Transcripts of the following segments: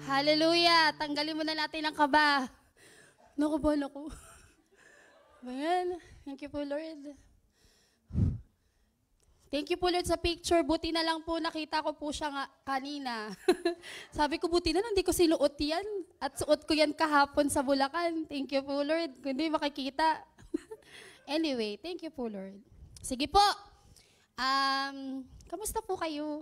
Hallelujah! Tanggalin mo na natin ang kaba. Nakabahan ako. Ayan. Thank you po, Lord. Thank you po, Lord, sa picture. Buti na lang po, nakita ko po siya nga kanina. Sabi ko, buti na lang, hindi ko sinuot yan. At suot ko yan kahapon sa Bulacan. Thank you po, Lord. Kundi makikita. Anyway, thank you po, Lord. Sige po. Kamusta po kayo?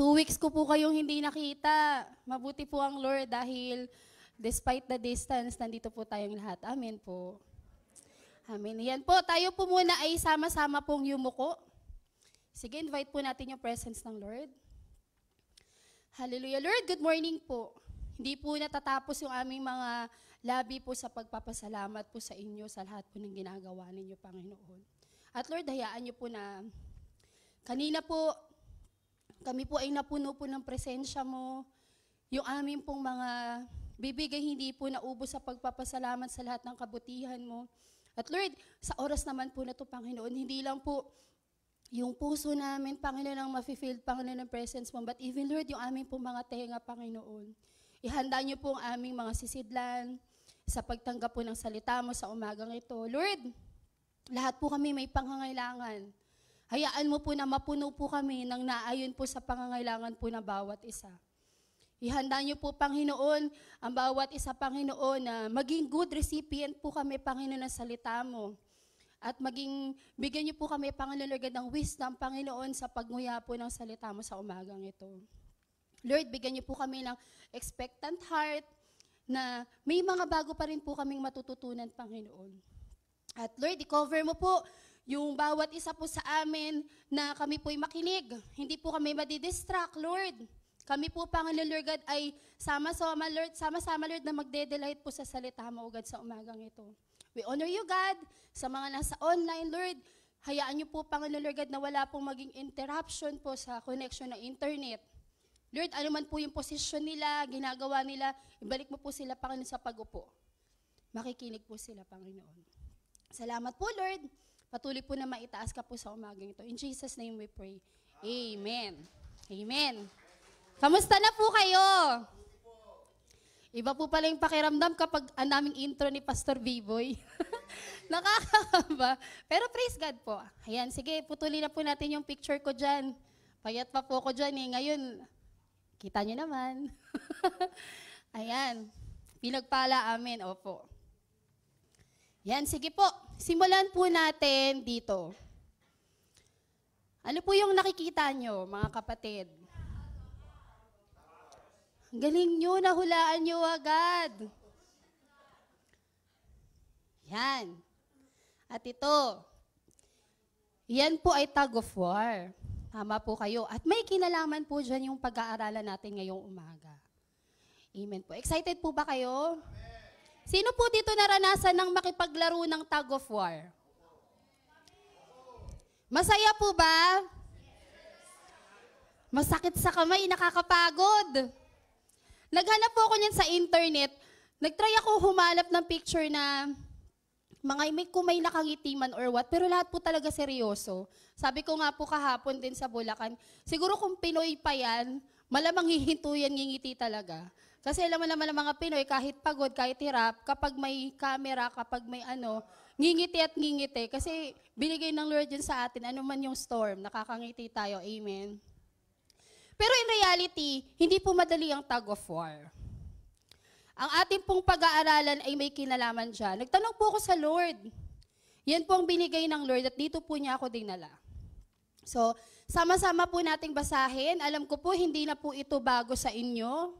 2 weeks ko po kayong hindi nakita. Mabuti po ang Lord dahil despite the distance, nandito po tayong lahat. Amen po. Amen. Yan po, tayo po muna ay sama-sama pong yumuko. Sige, invite po natin yung presence ng Lord. Hallelujah. Lord, good morning po. Hindi po natatapos yung aming mga labi po sa pagpapasalamat po sa inyo sa lahat po ng ginagawa ninyo, Panginoon. At Lord, hayaan niyo po na kanina po, kami po ay napuno po ng presensya mo. Yung amin pong mga bibigay hindi po naubos sa pagpapasalamat sa lahat ng kabutihan mo. At Lord, sa oras naman po na ito, Panginoon, hindi lang po yung puso namin, Panginoon, ang mafe-feel, Panginoon, ng presence mo. But even, Lord, yung aming pong mga tenga, Panginoon. Ihanda niyo po ang aming mga sisidlan sa pagtanggap po ng salita mo sa umagang ito. Lord, lahat po kami may pangangailangan. Hayaan mo po na mapuno po kami ng naayon po sa pangangailangan po na bawat isa. Ihanda niyo po, Panginoon, ang bawat isa, Panginoon, na maging good recipient po kami, Panginoon, ng salita mo. At bigyan niyo po kami, Panginoon, Lord, ng wisdom, Panginoon, sa pagnguya po ng salita mo sa umagang ito. Lord, bigyan niyo po kami ng expectant heart na may mga bago pa rin po kaming matututunan, Panginoon. At Lord, i-cover mo po yung bawat isa po sa amin na kami po'y makinig. Hindi po kami madidistract, Lord. Kami po, Panginoon Lord God, ay sama-sama, Lord, na magde-delight po sa salita mo, God, sa umagang ito. We honor you, God, sa mga nasa online, Lord. Hayaan niyo po, Panginoon Lord God, na wala pong maging interruption po sa connection ng internet. Lord, ano man po yung posisyon nila, ginagawa nila, ibalik mo po sila, Panginoon, sa pag-upo. Makikinig po sila, Panginoon. Salamat po, Lord. Patuloy po na maitaas ka po sa umagang ito. In Jesus' name we pray. Amen. Amen. Kamusta na po kayo? Iba po pala yung pakiramdam kapag ang naming intro ni Pastor B-Boy. Nakakaba. Pero praise God po. Ayan, sige, putulin na po natin yung picture ko dyan. Payat pa po ko dyan eh. Ngayon, kita nyo naman. Ayan. Pinagpala amin. Opo. Yan, sige po. Simulan po natin dito. Ano po yung nakikita nyo, mga kapatid? Galing nyo, nahulaan nyo agad. Yan. At ito, yan po ay tug of war. Tama po kayo. At may kinalaman po dyan yung pag-aaralan natin ngayong umaga. Amen po. Excited po ba kayo? Amen. Sino po dito naranasan ng makipaglaro ng tug of war? Masaya po ba? Masakit sa kamay, nakakapagod. Naghanap po ako niyan sa internet. Nagtry ako humalap ng picture na kung may nakangiti man or what, pero lahat po talaga seryoso. Sabi ko nga po kahapon din sa Bulacan, siguro kung Pinoy pa yan, malamang hihinto yan, ngingiti talaga. Kasi alam mo naman ng mga Pinoy, kahit pagod, kahit hirap, kapag may camera, kapag may ngingiti at ngingiti. Kasi binigay ng Lord yun sa atin, ano man yung storm, nakakangiti tayo. Amen. Pero in reality, hindi po madali ang tug of war. Ang ating pong pag-aaralan ay may kinalaman dyan. Nagtanong po ako sa Lord. Yan po ang binigay ng Lord at dito po niya ako dinala. So, sama-sama po nating basahin. Alam ko po, hindi na po ito bago sa inyo.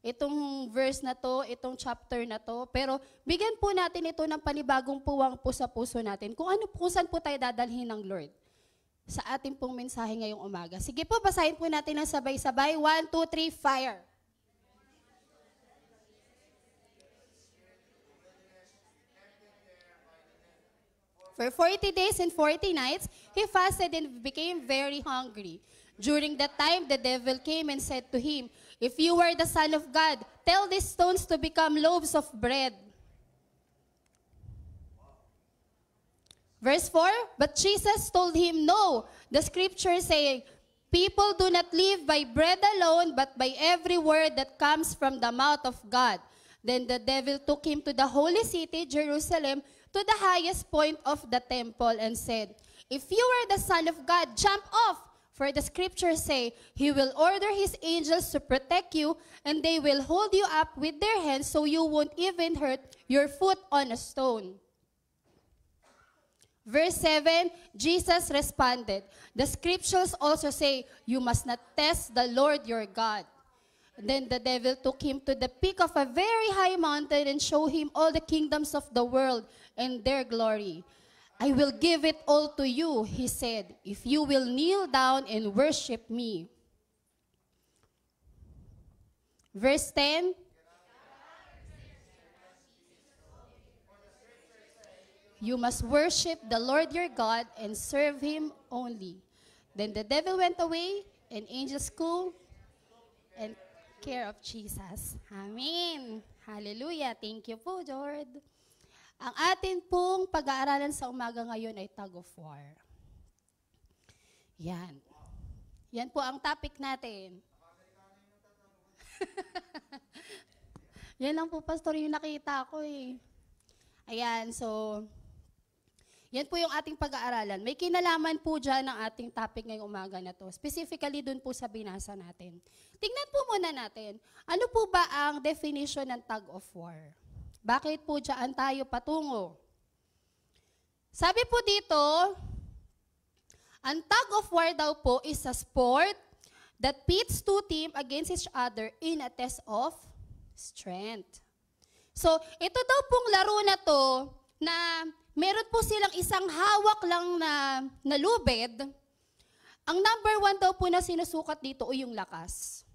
Itong verse na to, itong chapter na to. Pero bigyan po natin ito ng panibagong puwang po sa puso natin. Kung saan po tayo dadalhin ng Lord sa ating pong mensahe ngayong umaga. Sige po, basahin po natin ng sabay-sabay. 1, 2, 3, fire! For 40 days and 40 nights, he fasted and became very hungry. During that time, the devil came and said to him, "If you are the Son of God, tell these stones to become loaves of bread." Verse 4, but Jesus told him, no, the scripture saying, people do not live by bread alone, but by every word that comes from the mouth of God. Then the devil took him to the holy city, Jerusalem, to the highest point of the temple and said, if you are the Son of God, jump off. For the scriptures say, he will order his angels to protect you, and they will hold you up with their hands so you won't even hurt your foot on a stone. Verse 7, Jesus responded, the scriptures also say, you must not test the Lord your God. And then the devil took him to the peak of a very high mountain and showed him all the kingdoms of the world and their glory. I will give it all to you, he said, if you will kneel down and worship me. Verse 10, you must worship the Lord your God and serve him only. Then the devil went away, and angels flew and care of Jesus. Amen. Hallelujah. Thank you po, Lord. Ang atin pong pag-aaralan sa umaga ngayon ay tug of war. Yan. Yan po ang topic natin. Yan lang po, Pastor, yung nakita ko eh. Ayan, so, yan po yung ating pag-aaralan. May kinalaman po dyan ang ating topic ngayong umaga na to. Specifically dun po sa binasa natin. Tingnan po muna natin, ano po ba ang definition ng tug of war? Bakit po dyan tayo patungo? Sabi po dito, ang tug of war daw po is a sport that pits two teams against each other in a test of strength. So, ito daw pong laro na to na meron po silang isang hawak lang na lubid. Ang number 1 daw po na sinusukat dito ay yung lakas.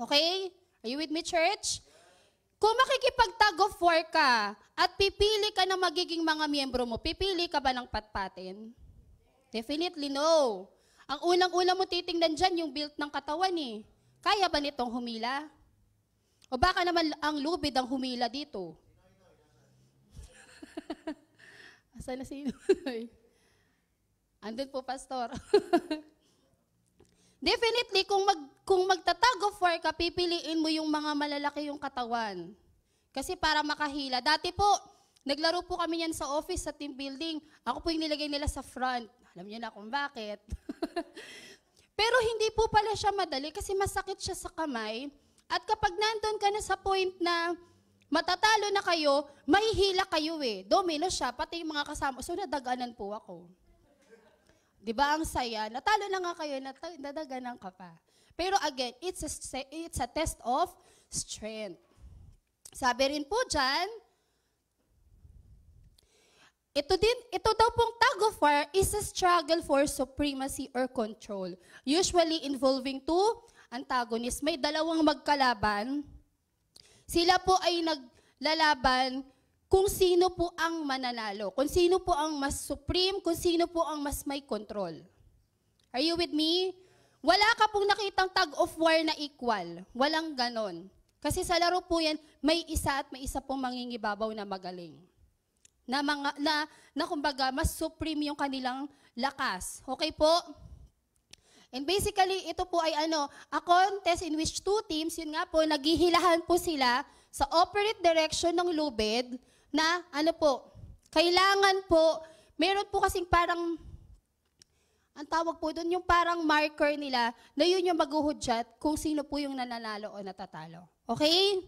Okay? Are you with me, church? Kung makikipag-tug of war ka at pipili ka ng magiging mga miyembro mo, pipili ka ba ng patpatin? Definitely no. Ang unang-una mo titingnan dyan yung build ng katawan eh. Kaya ba nitong humila? O baka naman ang lubid ang humila dito? Asan na si Inoy? Andun po, Pastor. Definitely, kung magtatag of war ka, pipiliin mo yung mga malalaki yung katawan. Kasi para makahila. Dati po, naglaro po kami yan sa office, sa team building. Ako po yung nilagay nila sa front. Alam niyo na kung bakit. Pero hindi po pala siya madali kasi masakit siya sa kamay. At kapag nandun ka na sa point na matatalo na kayo, mahihila kayo eh. Domino siya, pati yung mga kasama. So nadaganan po ako. Di ba ang saya? Natalo na nga kayo, nadaganan ka pa. Pero again, it's a test of strength. Sabi rin po dyan, ito daw pong tug of war is a struggle for supremacy or control, usually involving two antagonists. May dalawang magkalaban. Sila po ay naglalaban kung sino po ang mananalo, kung sino po ang mas supreme, kung sino po ang mas may control. Are you with me? Wala ka pong nakitang tug of war na equal. Walang ganon. Kasi sa laro po yan, may isa at may isa pong mangingibabaw na magaling. Na kumbaga, mas supreme yung kanilang lakas. Okay po? And basically, ito po ay a contest in which two teams, yun nga po, naghihilahan po sila sa opposite direction ng lubid na kailangan po, meron po kasing parang, ang tawag po doon, yung parang marker nila na yun yung maghuhudyat kung sino po yung nananalo o natatalo. Okay?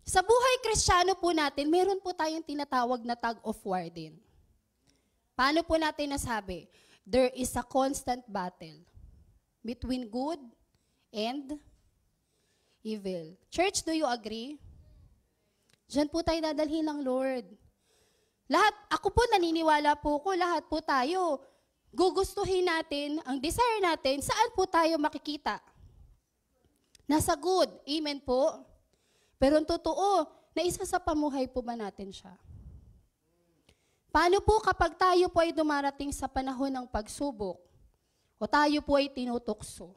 Sa buhay Kristiyano po natin, meron po tayong tinatawag na tug of war din. Paano po natin nasabi? There is a constant battle between good and evil. Church, do you agree? Diyan po tayo dadalhin ng Lord. Ako po naniniwala po ko, lahat po tayo, gugustuhin natin, ang desire natin, saan po tayo makikita? Nasa good. Amen po. Pero ang totoo, na isa sa pamuhay po ba natin siya? Paano po kapag tayo po ay dumarating sa panahon ng pagsubok o tayo po ay tinutukso?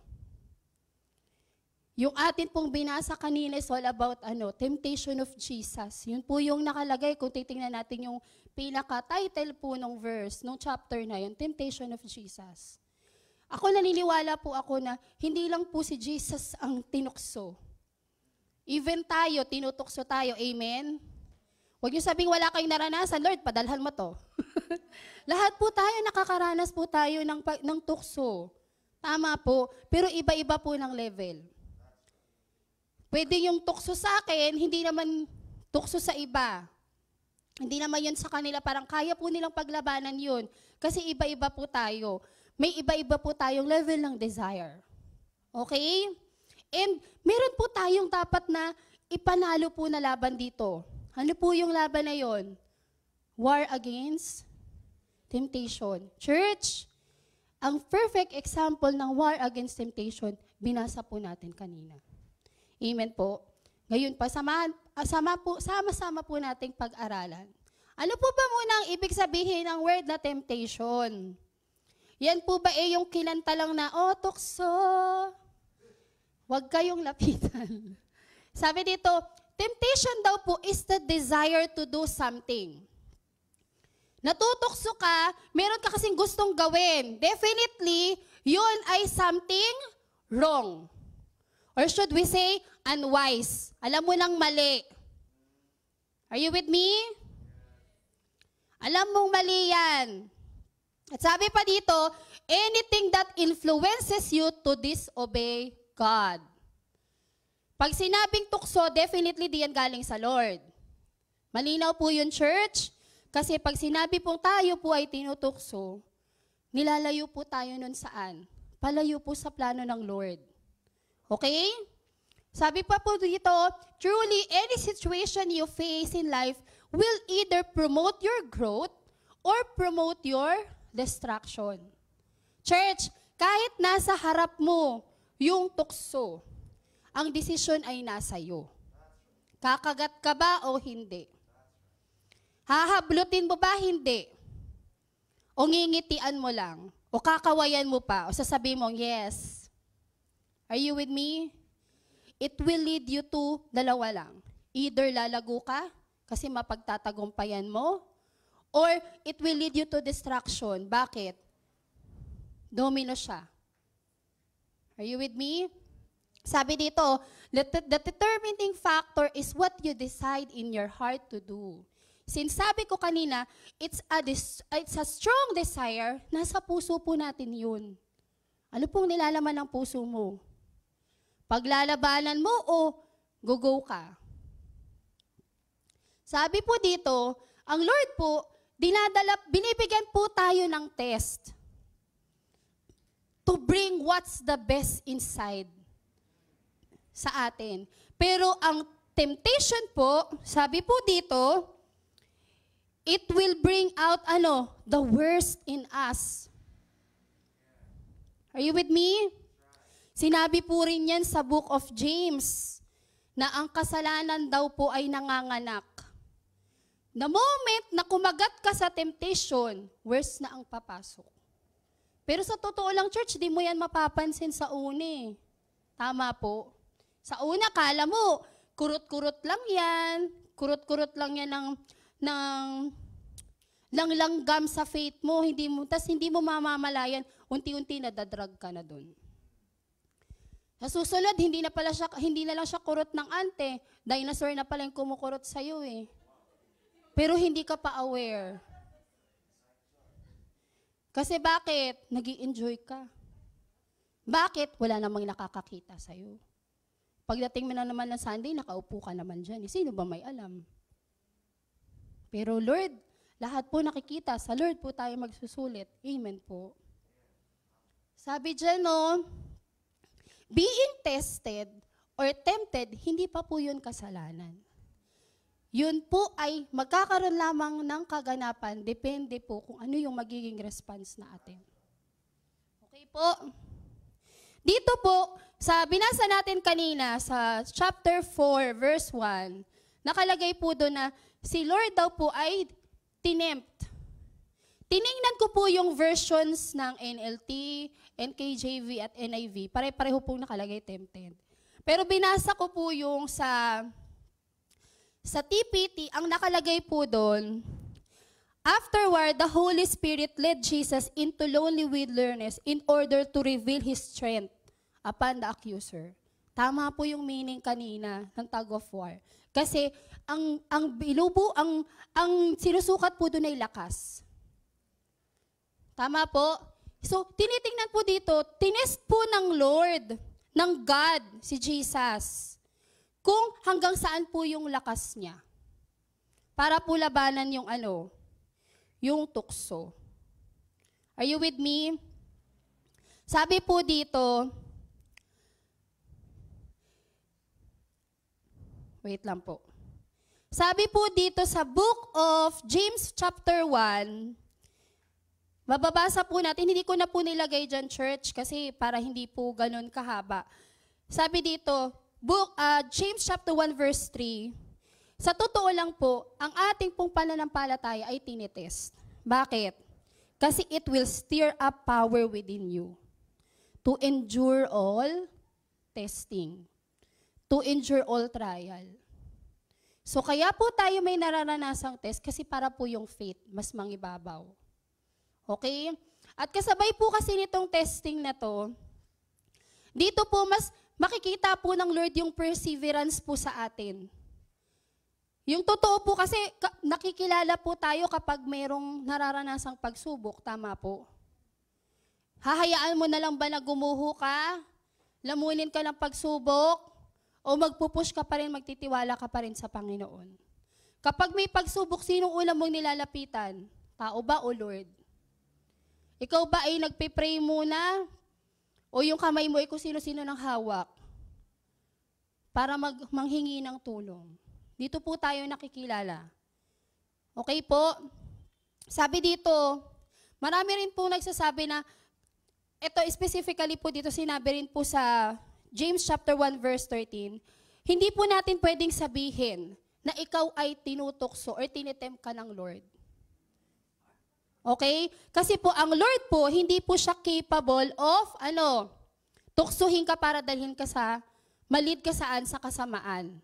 Yung atin pong binasa kanina is all about temptation of Jesus. Yun po yung nakalagay kung titingnan natin yung pinaka-title po ng verse, ng chapter na yun, Temptation of Jesus. Ako naniniwala po ako na hindi lang po si Jesus ang tinukso. Even tayo, tinutukso tayo. Amen? Huwag niyo sabing wala kayong naranasan, Lord, padalhan mo to. Lahat po tayo, nakakaranas po tayo ng tukso. Tama po, pero iba-iba po ng level. Pwede yung tukso sa akin, hindi naman tukso sa iba. Hindi naman yun sa kanila, parang kaya po nilang paglabanan yun. Kasi iba-iba po tayo. May iba-iba po tayong level ng desire. Okay? And meron po tayong dapat na ipanalo po na laban dito. Ano po yung laban na yun? War against temptation. Church, ang perfect example ng war against temptation, binasa po natin kanina. Amen po. Ngayon pa, sama-sama po nating pag-aralan. Ano po ba muna ang ibig sabihin ng word na temptation? Yan po ba yung kinanta lang na, tukso, huwag kayong lapitan. Sabi dito, temptation daw po is the desire to do something. Natutukso ka, meron ka kasing gustong gawin. Definitely, yun ay something wrong. Or should we say, unwise. Alam mo nang mali. Are you with me? Alam mong mali yan. At sabi pa dito, anything that influences you to disobey God. Pag sinabing tukso, definitely di yan galing sa Lord. Malinaw po yun, church. Kasi pag sinabi pong tayo po ay tinutukso, nilalayo po tayo nun saan? Palayo po sa plano ng Lord. Okay? Sabi pa po dito, truly any situation you face in life will either promote your growth or promote your destruction. Church, kahit nasa harap mo yung tukso, ang desisyon ay nasa iyo. Kakagat ka ba o hindi? Hahablutin mo ba? Hindi. O ngingitian mo lang? O kakawayan mo pa? O sasabihin mo, yes. Are you with me? It will lead you to dalawa lang. Either lalago ka, kasi mapagtatagumpayan mo, or it will lead you to destruction. Bakit? Domino siya. Are you with me? Sabi dito, the determining factor is what you decide in your heart to do. Since sabi ko kanina, it's a strong desire, nasa puso po natin yun. Ano pong nilalaman ng puso mo? Paglalabanan mo o go ka? Sabi po dito, ang Lord po, binibigyan po tayo ng test to bring what's the best inside sa atin. Pero ang temptation po, sabi po dito, it will bring out the worst in us. Are you with me? Sinabi po rin yan sa book of James na ang kasalanan daw po ay nanganganak. The moment na kumagat ka sa temptation, worse na ang papasok. Pero sa totoo lang, church, di mo yan mapapansin sa una. Tama po. Sa una, kala mo, kurut-kurut lang yan. Kurut-kurut lang yan ng langgam sa faith mo. Tas hindi mo mamamalayan, unti-unti nadadrag ka na dun. Sa susunod, hindi na lang siya kurot ng ante. Dinosaur na pala yung kumukurot sa'yo eh. Pero hindi ka pa aware. Kasi bakit? Nag-i-enjoy ka. Bakit? Wala namang nakakakita sa'yo. Pagdating mo na naman ng Sunday, nakaupo ka naman dyan. Sino ba may alam? Pero Lord, lahat po nakikita. Sa Lord po tayo magsusulit. Amen po. Sabi dyan, being tested or tempted, hindi pa po yun kasalanan. Yun po ay magkakaroon lamang ng kaganapan, depende po kung ano yung magiging response natin. Okay po? Dito po, sa binasa natin kanina sa chapter 4, verse 1, nakalagay po doon na si Lord daw po ay tinempt. Tiningnan ko po yung versions ng NLT, NKJV at NIV. Pare-pareho pong nakalagay tempted. Pero binasa ko po yung sa TPT, ang nakalagay po doon, afterward, the Holy Spirit led Jesus into lonely wilderness in order to reveal His strength upon the accuser. Tama po yung meaning kanina ng tug of war. Kasi ang bilubo, ang sinusukat po doon ay lakas. Tama po? So, tinitingnan po dito, tinest po ng Lord, ng God, si Jesus, kung hanggang saan po yung lakas niya. Para po labanan yung yung tukso. Are you with me? Sabi po dito, wait lang po. Sabi po dito sa book of James chapter 1, mababasa po natin, hindi ko na po nilagay dyan, church, kasi para hindi po ganun kahaba. Sabi dito, James chapter 1 verse 3, sa totoo lang po, ang ating pong pananampalataya ay tinitest. Bakit? Kasi it will stir up power within you to endure all testing, to endure all trial. So kaya po tayo may nararanasang test kasi para po yung faith mas mangibabaw. Okay? At kasabay po kasi nitong testing na to, dito po mas makikita po ng Lord yung perseverance po sa atin. Yung totoo po kasi nakikilala po tayo kapag mayroong nararanasang pagsubok, tama po. Hahayaan mo na lang ba na gumuho ka? Lamunin ka ng pagsubok? O magpupush ka pa rin, magtitiwala ka pa rin sa Panginoon? Kapag may pagsubok, sinong una mong nilalapitan? Tao ba o Lord? Ikaw ba ay nagpe-pray muna? O yung kamay mo ay kung sino-sino ng hawak para manghingi ng tulong? Dito po tayo nakikilala. Okay po? Sabi dito, marami rin po nagsasabi na, ito specifically po dito, sinabi rin po sa James chapter 1 verse 13, hindi po natin pwedeng sabihin na ikaw ay tinutokso or tinitempt ka ng Lord. Okay? Kasi po, ang Lord po, hindi po siya capable of, tuksuhin ka para dalhin ka malid ka saan sa kasamaan.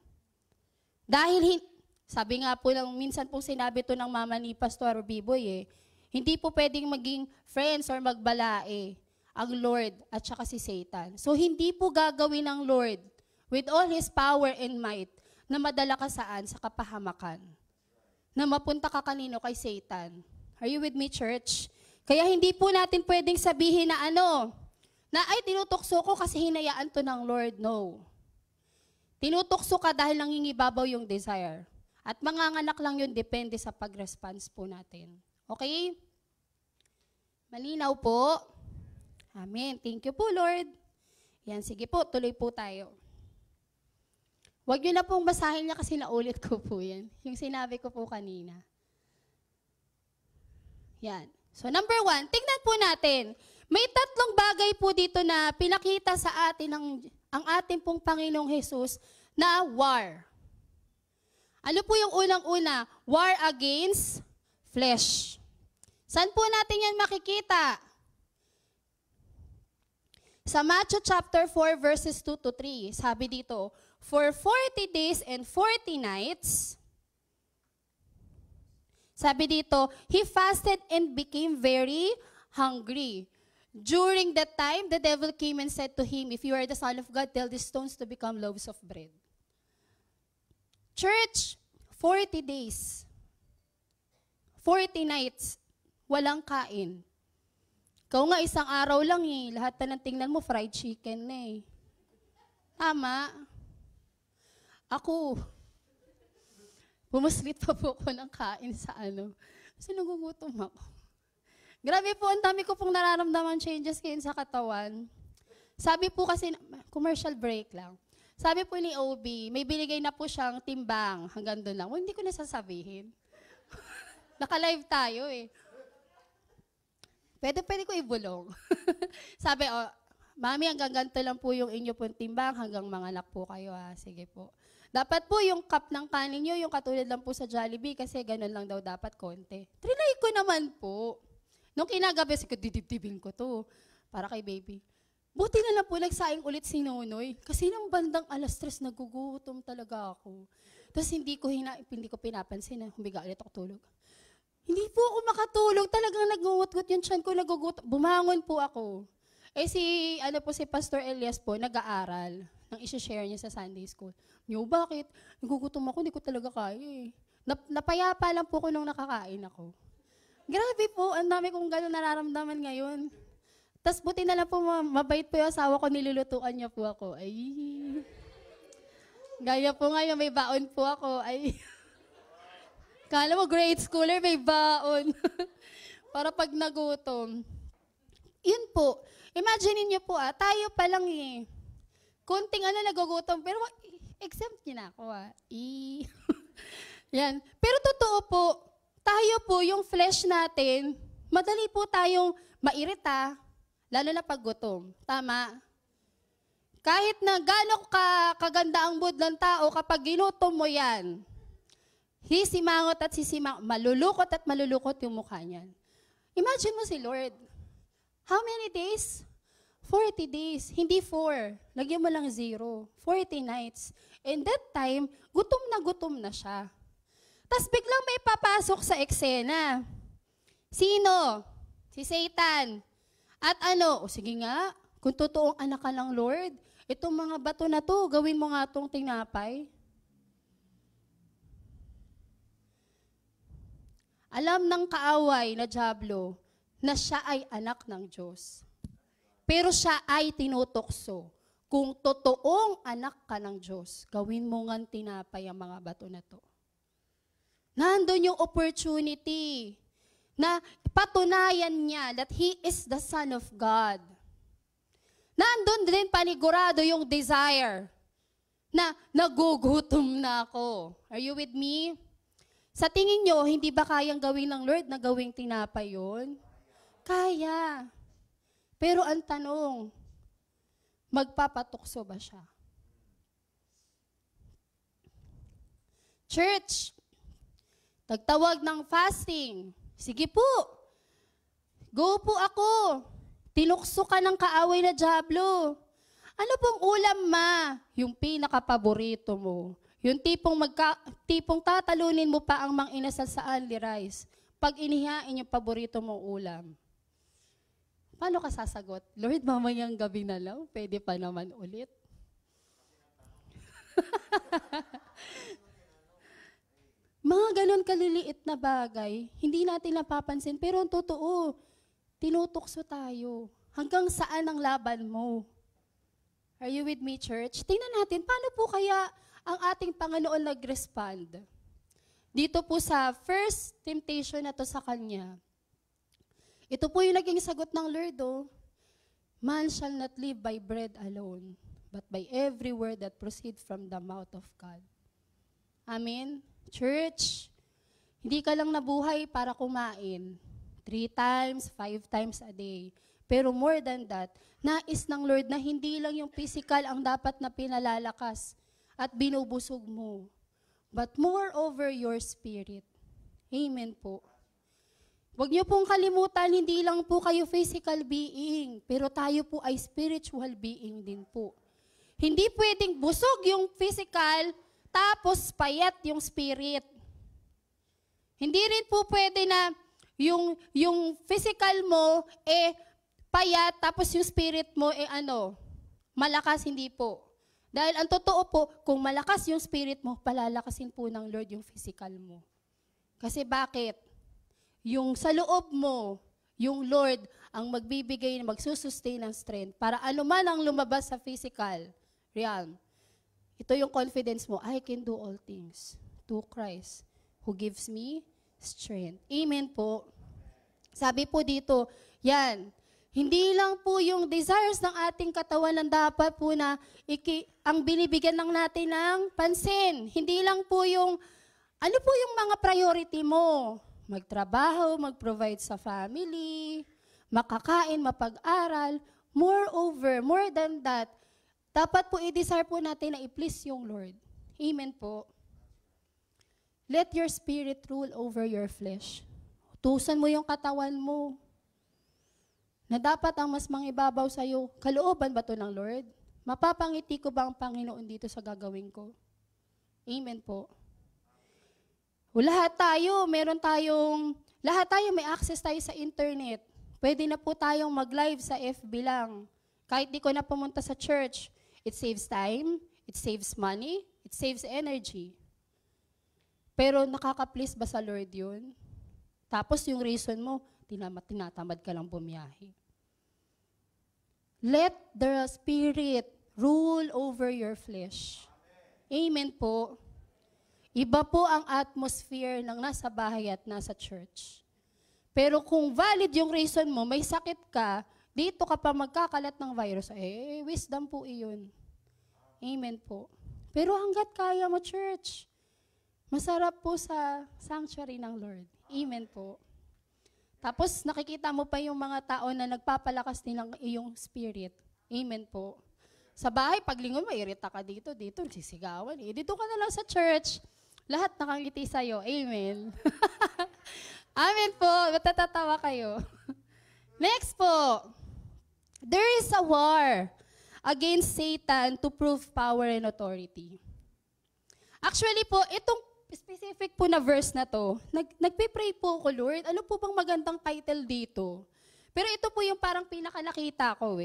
Dahil, sabi nga po, minsan pong sinabi to ng mama ni Pastor Biboy, hindi po pwedeng maging friends or magbalae ang Lord at saka si Satan. So, hindi po gagawin ng Lord with all His power and might na madala ka saan sa kapahamakan. Na mapunta ka kanino kay Satan. Are you with me, church? Kaya hindi po natin pwedeng sabihin na na ay tinutokso ko kasi hinayaan to ng Lord. No. Tinutokso ka dahil nangingibabaw yung desire. At manganganak lang yun, depende sa pag-response po natin. Okay? Malinaw po? Amen. Thank you po, Lord. Yan, sige po, tuloy po tayo. Huwag nyo na pong basahin niya kasi naulit ko po yan. Yung sinabi ko po kanina. Yan. So, number 1, tingnan po natin. May 3 bagay po dito na pinakita sa atin ang ating pong Panginoong Jesus na war. Ano po yung unang-una? War against flesh. Saan po natin yan makikita? Sa Matthew chapter 4 verses 2 to 3, sabi dito, for 40 days and 40 nights, sabi dito, he fasted and became very hungry. During that time, the devil came and said to him, if you are the Son of God, tell these stones to become loaves of bread. Church, 40 days, 40 nights, walang kain. Ikaw nga, isang araw lang lahat na tingnan mo, fried chicken na Tama. Ako, bumuslit pa po ako ng kain sa kasi nagugutom ako. Grabe po, ang dami ko pong nararamdaman changes ngayon sa katawan. Sabi po kasi, commercial break lang. Sabi po ni OB, may binigay na po siyang timbang. Hanggang doon lang. Hindi ko nasasabihin. Naka-live tayo Pwede ko ibulong. Sabi, Mami, hanggang ganito lang po yung inyo pong timbang, hanggang manganak po kayo Sige po. Dapat po yung cup ng kanin nyo, yung katulad lang po sa Jollibee, kasi ganun lang daw dapat konti. Trinay ko naman po. Nung kinagabi, didibdibin ko to, para kay baby. Buti na lang po nagsaing ulit si Nonoy. Kasi nang bandang 3:00, nagugutom talaga ako. Tapos hindi ko pinapansin na humiga ulit ako tulog. Hindi po ako makatulog. Talagang nagungut-gut yung tiyan ko, nagugutom. Bumangon po ako. Si Pastor Elias po, nag-aaral. Nang isi-share niya sa Sunday School. Bakit? Nagugutom ako, hindi ko talaga kaya eh. Napayapa lang po ko nung nakakain ako. Grabe po, ang dami kong gano'n nararamdaman ngayon. Tapos buti na lang po, mabait po yung asawa ko, nilulutuan niya po ako. Ay, gaya po ngayon, may baon po ako. Ay, kala mo grade schooler, may baon. Para pag nagutom. Yun po, imagine niyo po tayo pa lang eh. Kunting nagugutom, pero exempt niyo na ako Yan. Pero totoo po, tayo po, yung flesh natin, madali po tayong mairita, lalo na pag gutom. Tama? Kahit na gano'ng kaganda ang mood ng tao, kapag ginutom mo yan, malulukot at malulukot yung mukha niyan. Imagine mo si Lord. How many days? 40 days. Hindi 4. Lagyan mo lang 0. 40 nights. And that time, gutom na siya. Tapos biglang may papasok sa eksena. Sino? Si Satan. At sige nga, kung totoong anak ka ng Lord, itong mga bato na to, gawin mo nga itong tinapay. Alam ng kaaway na dyablo na siya ay anak ng Diyos. Pero siya ay tinutokso. Kung totoong anak ka ng Diyos, gawin mo nga tinapay ang mga bato na to. Nandun yung opportunity na patunayan niya that He is the Son of God. Nandun din panigurado yung desire na nagugutom na ako. Are you with me? Sa tingin nyo, hindi ba kayang gawin ng Lord na gawing tinapay yun? Kaya. Pero ang tanong, magpapatukso ba siya? Church, tagtawag ng fasting. Sige po. Go po ako. Tinukso ka ng kaaway na dyablo. Ano pong ulam, ma? Yung pinaka-paborito mo. Yung tipong tatalunin mo pa ang mang-inasal sa only rice. Pag inihain yung paborito mong ulam. Paano ka sasagot? Lord, mamayang gabi na lang. Pwede pa naman ulit. Mga ganon kaliliit na bagay, hindi natin napapansin. Pero ang totoo, tinutokso tayo. Hanggang saan ang laban mo? Are you with me, church? Tingnan natin, paano po kaya ang ating Panginoon nag-respond? Dito po sa first temptation na to sa Kanya. Ito po yung naging sagot ng Lord. Man shall not live by bread alone, but by every word that proceeds from the mouth of God. Amen? Church, hindi ka lang nabuhay para kumain 3 times, 5 times a day. Pero more than that, nais ng Lord na hindi lang yung physical ang dapat na pinalalakas at binubusog mo, but moreover your spirit. Amen po. Huwag niyo pong kalimutan, hindi lang po kayo physical being, pero tayo po ay spiritual being din po. Hindi pwedeng busog yung physical, tapos payat yung spirit. Hindi rin po pwede na yung physical mo payat, tapos yung spirit mo malakas, hindi po. Dahil ang totoo po, kung malakas yung spirit mo, palalakasin po ng Lord yung physical mo. Kasi bakit? Yung sa loob mo, yung Lord ang magbibigay, magsusustain ng strength para anuman ang lumabas sa physical realm. Ito yung confidence mo, I can do all things through Christ who gives me strength. Amen po. Sabi po dito, yan, hindi lang po yung desires ng ating katawan ang dapat po na ang binibigyan lang natin ng pansin. Hindi lang po yung, ano po yung mga priority mo? Magtrabaho, mag-provide sa family, makakain, mapag-aral. Moreover, more than that, dapat po i-desire po natin na i-please yung Lord. Amen po. Let your spirit rule over your flesh. Utusan mo yung katawan mo na dapat ang mas mangibabaw sa'yo, kalooban ba to ng Lord? Mapapangiti ko ba ang Panginoon dito sa gagawin ko? Amen po. Lahat tayo may access tayo sa internet. Pwede na po tayong mag-live sa FB lang. Kahit di ko na pumunta sa church, it saves time, it saves money, it saves energy. Pero nakaka-please ba sa Lord yun? Tapos yung reason mo, tinatamad ka lang bumiyahe. Let the Spirit rule over your flesh. Amen po. Iba po ang atmosphere ng nasa bahay at nasa church. Pero kung valid yung reason mo, may sakit ka, dito ka pa magkakalat ng virus, wisdom po iyon. Amen po. Pero hanggat kaya mo, church, masarap po sa sanctuary ng Lord. Amen po. Tapos nakikita mo pa yung mga tao na nagpapalakas din ng iyong spirit. Amen po. Sa bahay, paglingon mo, irita ka dito, sisigawan. Dito ka na lang sa church. Lahat nakangiti sa'yo. Amen. Amen po. Matatatawa kayo. Next po. There is a war against Satan to prove power and authority. Actually po, itong specific po na verse na to, nagpipray po ako, Lord, ano po bang magandang title dito? Pero ito po yung parang pinakanakita ko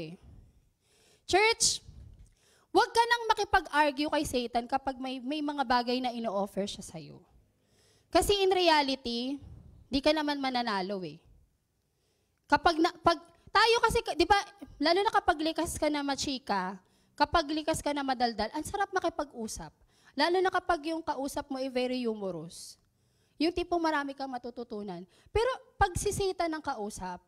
Church, huwag ka nang makipag-argue kay Satan kapag may mga bagay na ino-offer siya sa'yo. Kasi in reality, di ka naman mananalo pag tayo kasi, di ba, lalo na kapag likas ka na machika, kapag likas ka na madaldal, ang sarap makipag-usap. Lalo na kapag yung kausap mo ay very humorous. Yung tipong marami kang matututunan. Pero pag si Satan ang kausap,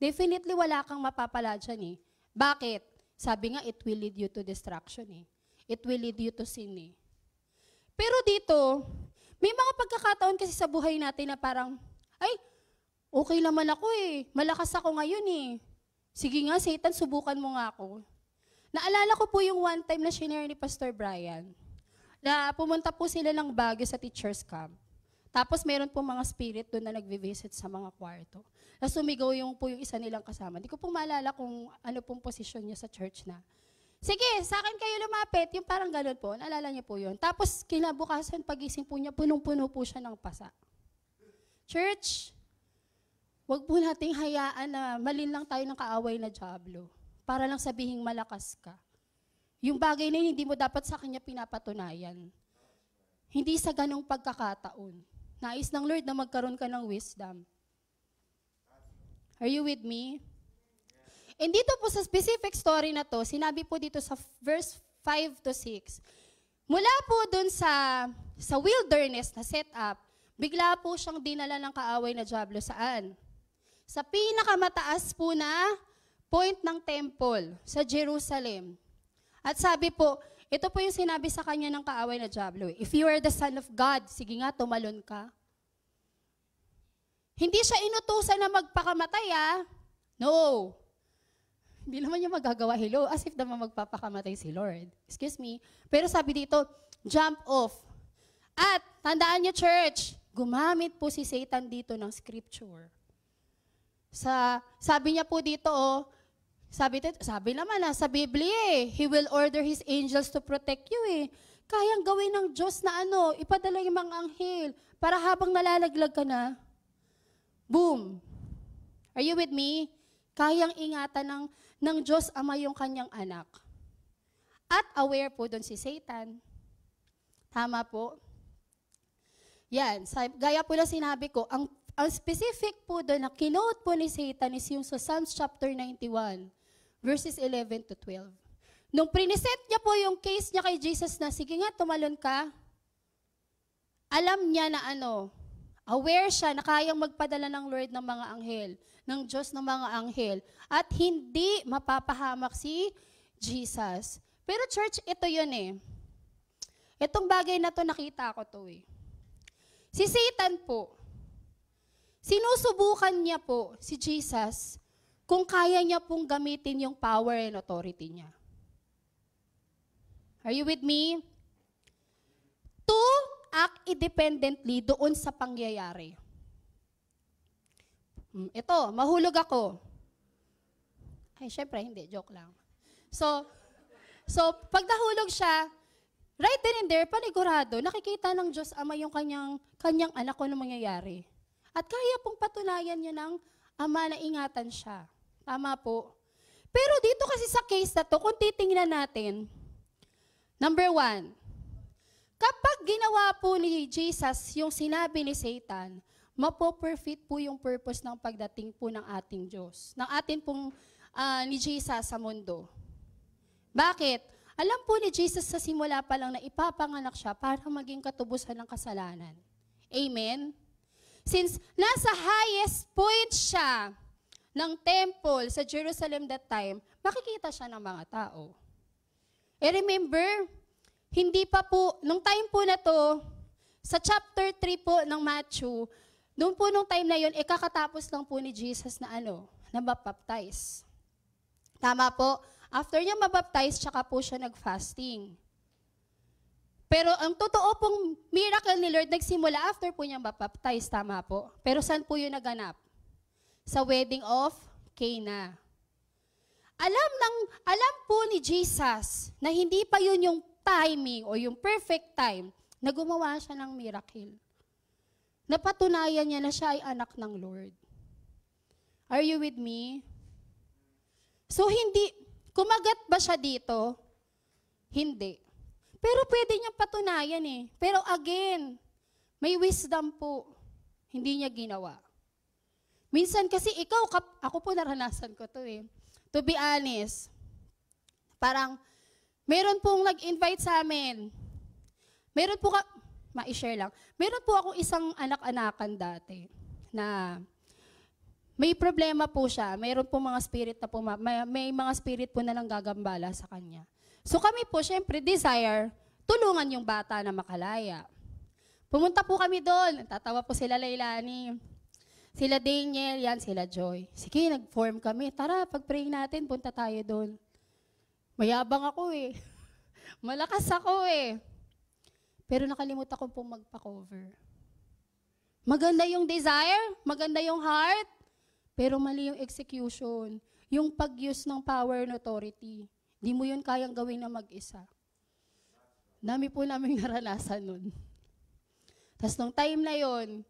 definitely wala kang mapapala dyan Bakit? Sabi nga, it will lead you to destruction It will lead you to sin Pero dito, may mga pagkakataon kasi sa buhay natin na parang, okay naman ako malakas ako ngayon Sige nga, Satan, subukan mo nga ako. Naalala ko po yung one time na shinare ni Pastor Brian, na pumunta po sila ng Baguio sa teacher's camp. Tapos meron po mga spirit doon na nagvi-visit sa mga kwarto. Tapos sumigaw yung isa nilang kasama. Hindi ko po maalala kung ano pong posisyon niya sa church na. Sige, sa akin kayo lumapit. Yung parang gano'n po. Naalala niyo po yun. Tapos kinabukasan, pagising po niya, punong-puno po siya ng pasa. Church, wag po nating hayaan na malin lang tayo ng kaaway na dyablo para lang sabihing malakas ka. Yung bagay na yun, hindi mo dapat sa kanya pinapatunayan. Hindi sa ganong pagkakataon. Nais ng Lord na magkaroon ka ng wisdom. Are you with me? And dito po sa specific story na to, sinabi po dito sa verse 5 to 6, mula po dun sa wilderness na setup, bigla po siyang dinala ng kaaway na dyablo saan? Sa pinakamataas po na point ng temple sa Jerusalem. At sabi po, ito po yung sinabi sa kanya ng kaaway na dyablo. If you are the Son of God, sige nga, tumalon ka. Hindi siya inutusan na magpakamatay No. Hindi naman niya magagawa, hello, as if naman magpapakamatay si Lord. Excuse me. Pero sabi dito, jump off. At, tandaan niyo church, gumamit po si Satan dito ng scripture. Sabi niya po dito, sabi naman sa Biblia He will order His angels to protect you Kayang gawin ng Diyos na ipadala yung mga anghel para habang nalalaglag ka na, boom. Are you with me? Kayang ingatan ng Diyos Ama yung kanyang anak. At aware po doon si Satan. Tama po? Yan, gaya po na sinabi ko, ang specific po doon na kinote po ni Satan is yung sa Psalms chapter 91. Verses 11 to 12. Nung prinisent niya po yung case niya kay Jesus na, sige nga, tumalon ka, alam niya na aware siya na kayang magpadala ng Lord ng mga anghel, ng Diyos ng mga anghel, at hindi mapapahamak si Jesus. Pero church, ito yun Itong bagay na to nakita ko to Si Satan po, sinusubukan niya po si Jesus kung kaya niya pong gamitin yung power and authority niya. Are you with me? To act independently doon sa pangyayari. Ito, mahulog ako. Ay, syempre, hindi. Joke lang. So, pag nahulog siya, right then and there, panigurado, nakikita ng Diyos Ama yung kanyang anak ko na mangyayari. At kaya pong patunayan niya ng Ama na ingatan siya. Tama po. Pero dito kasi sa case na to, kung titingnan natin, number 1, kapag ginawa po ni Jesus yung sinabi ni Satan, mapo-perfect po yung purpose ng pagdating po ng ating Diyos, ng atin pong ni Jesus sa mundo. Bakit? Alam po ni Jesus sa simula pa lang na ipapanganak siya para maging katubusan ng kasalanan. Amen? Since nasa highest point siya ng temple sa Jerusalem that time, makikita siya ng mga tao. Remember, hindi pa po, nung time po na to, sa chapter 3 po ng Matthew, doon po nung time na yun, kakatapos lang po ni Jesus na na mabaptize. Tama po? After niya mabaptize, tsaka po siya nag-fasting. Pero ang totoo pong miracle ni Lord nagsimula after po niya mabaptize, tama po? Pero saan po yun naganap? Sa wedding of Cana. Alam po ni Jesus na hindi pa yun yung timing o yung perfect time na gumawa siya ng miracle. Napatunayan niya na siya ay anak ng Lord. Are you with me? So kumagat ba siya dito? Hindi. Pero pwede niyang patunayan eh. Pero again, may wisdom po. Hindi niya ginawa. Minsan kasi ako po naranasan ko to eh. To be honest, parang meron pong nag-invite sa amin. Meron po ma-share lang. Meron po akong isang anak-anakan dati na may problema po siya. Meron po mga spirit na po, may mga spirit po na nanggagambala sa kanya. So kami po, syempre, desire, tulungan yung bata na makalaya. Pumunta po kami doon. Tatawa po sila Lailani. Sila Daniel, yan, sila Joy. Sige, nag-form kami. Tara, pag-pray natin, punta tayo doon. Mayabang ako eh. Malakas ako eh. Pero nakalimutan ko pong magpa-cover. Maganda yung desire, maganda yung heart, pero mali yung execution. Yung pag-use ng power and authority. Di mo yun kayang gawin na mag-isa. Dami po namin naranasan nun. Tapos nung time na yon,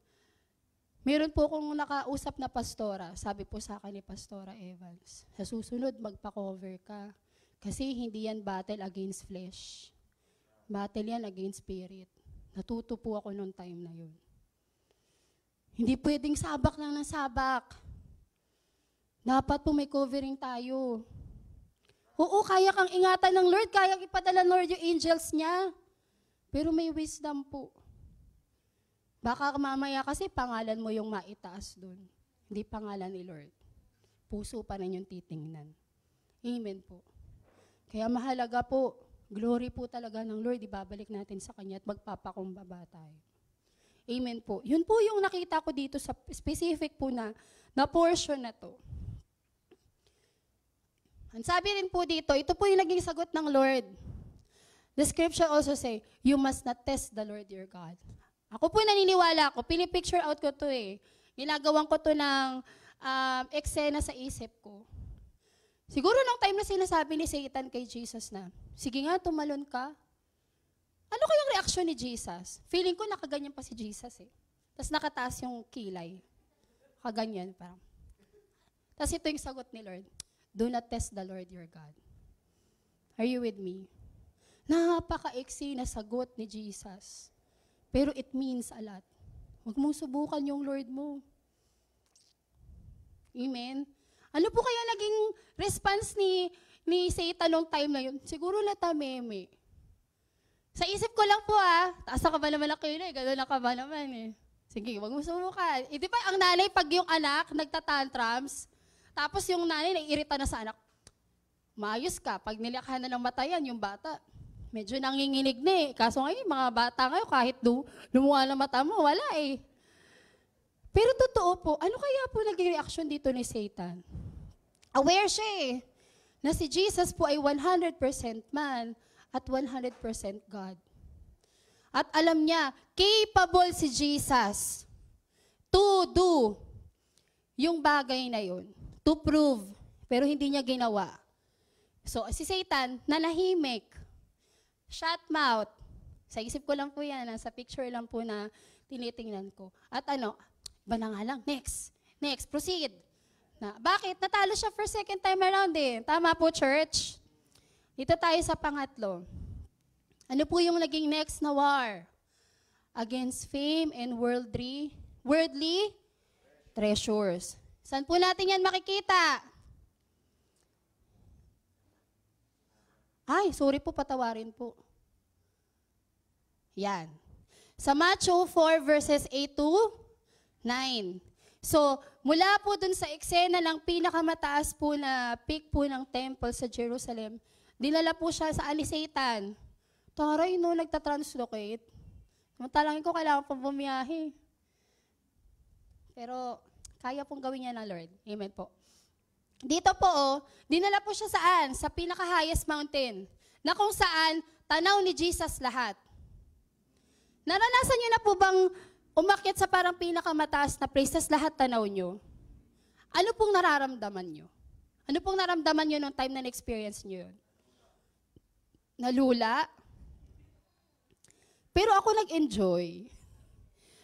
meron po akong nakausap na pastora. Sabi po sa akin ni Pastora Evans, sa susunod magpa-cover ka. Kasi hindi yan battle against flesh. Battle yan against spirit. Natuto po ako nung time na yun. Hindi pwedeng sabak lang ng sabak. Dapat po may covering tayo. Oo, kaya kang ingatan ng Lord, kaya ipadala ng Lord yung angels niya. Pero may wisdom po. Baka mamaya kasi pangalan mo yung maitaas doon. Hindi pangalan ni Lord. Puso pa rin yung titingnan. Amen po. Kaya mahalaga po, glory po talaga ng Lord, ibabalik natin sa Kanya at magpapakumbaba tayo. Amen po. Yun po yung nakita ko dito sa specific po na portion na to. Ang sabi rin po dito, ito po yung naging sagot ng Lord. The scripture also say, you must not test the Lord your God. Ako po naniniwala ko, pinipicture out ko to eh. Ginagawan ko to ng eksena sa isip ko. Siguro nung time na sinasabi ni Satan kay Jesus na, sige nga, tumalon ka. Ano kayang reaksyon ni Jesus? Feeling ko nakaganyan pa si Jesus eh. Tapos nakataas yung kilay. Kaganyan parang. Tapos ito yung sagot ni Lord. Do not test the Lord your God. Are you with me? Napaka-eksi na sagot ni Jesus. Pero it means a lot. Huwag mong subukan yung Lord mo. Amen? Ano po kaya naging response ni Satan nung time na yun? Siguro natameme. Sa isip ko lang po taas na ka ba naman ang kilay? Gano'n na ka ba naman eh. Sige, huwag mong subukan. Di ba ang nanay pag yung anak nagtatantrums, tapos yung nanay naiirita na sa anak, maayos ka. Pag nilakhan na ng matayan, yung bata, medyo nanginginig na eh. Kaso ngayon, mga bata ngayon, kahit lumuha na mata mo, wala eh. Pero totoo po, ano kaya po naging reaction dito ni Satan? Aware siya eh, na si Jesus po ay 100% man at 100% God. At alam niya, capable si Jesus to do yung bagay na yun, to prove. pero hindi niya ginawa. So, si Satan, nanahimik, shut mouth. Sa isip ko lang po yan, sa picture lang po na tinitingnan ko. At iba na nga lang, next, proceed. Bakit? Natalo siya for second time around eh. Tama po, church? Dito tayo sa pangatlo. Ano po yung naging next na war? Against fame and worldly treasures. Saan po natin yan makikita? Ay, sorry po, patawarin po. Yan. Sa Matthew 4 verses 8 to 9. So, mula po dun sa eksena ng pinakamataas po na peak po ng temple sa Jerusalem, dinala po siya sa ni Satan. Taray, nagtatranslocate. Samantalangin ko, kailangan pong bumiyahe. Pero, kaya pong gawin niya ng Lord. Amen po. Dito po, dinala po siya saan? Sa pinaka-highest mountain, na kung saan, tanaw ni Jesus lahat. Naranasan niyo na po bang umakyat sa parang pinakamataas na place, tas lahat tanaw niyo? Ano pong nararamdaman niyo? Ano pong naramdaman niyo nung time na na-experience niyo yun? Nalula? Pero ako nag-enjoy.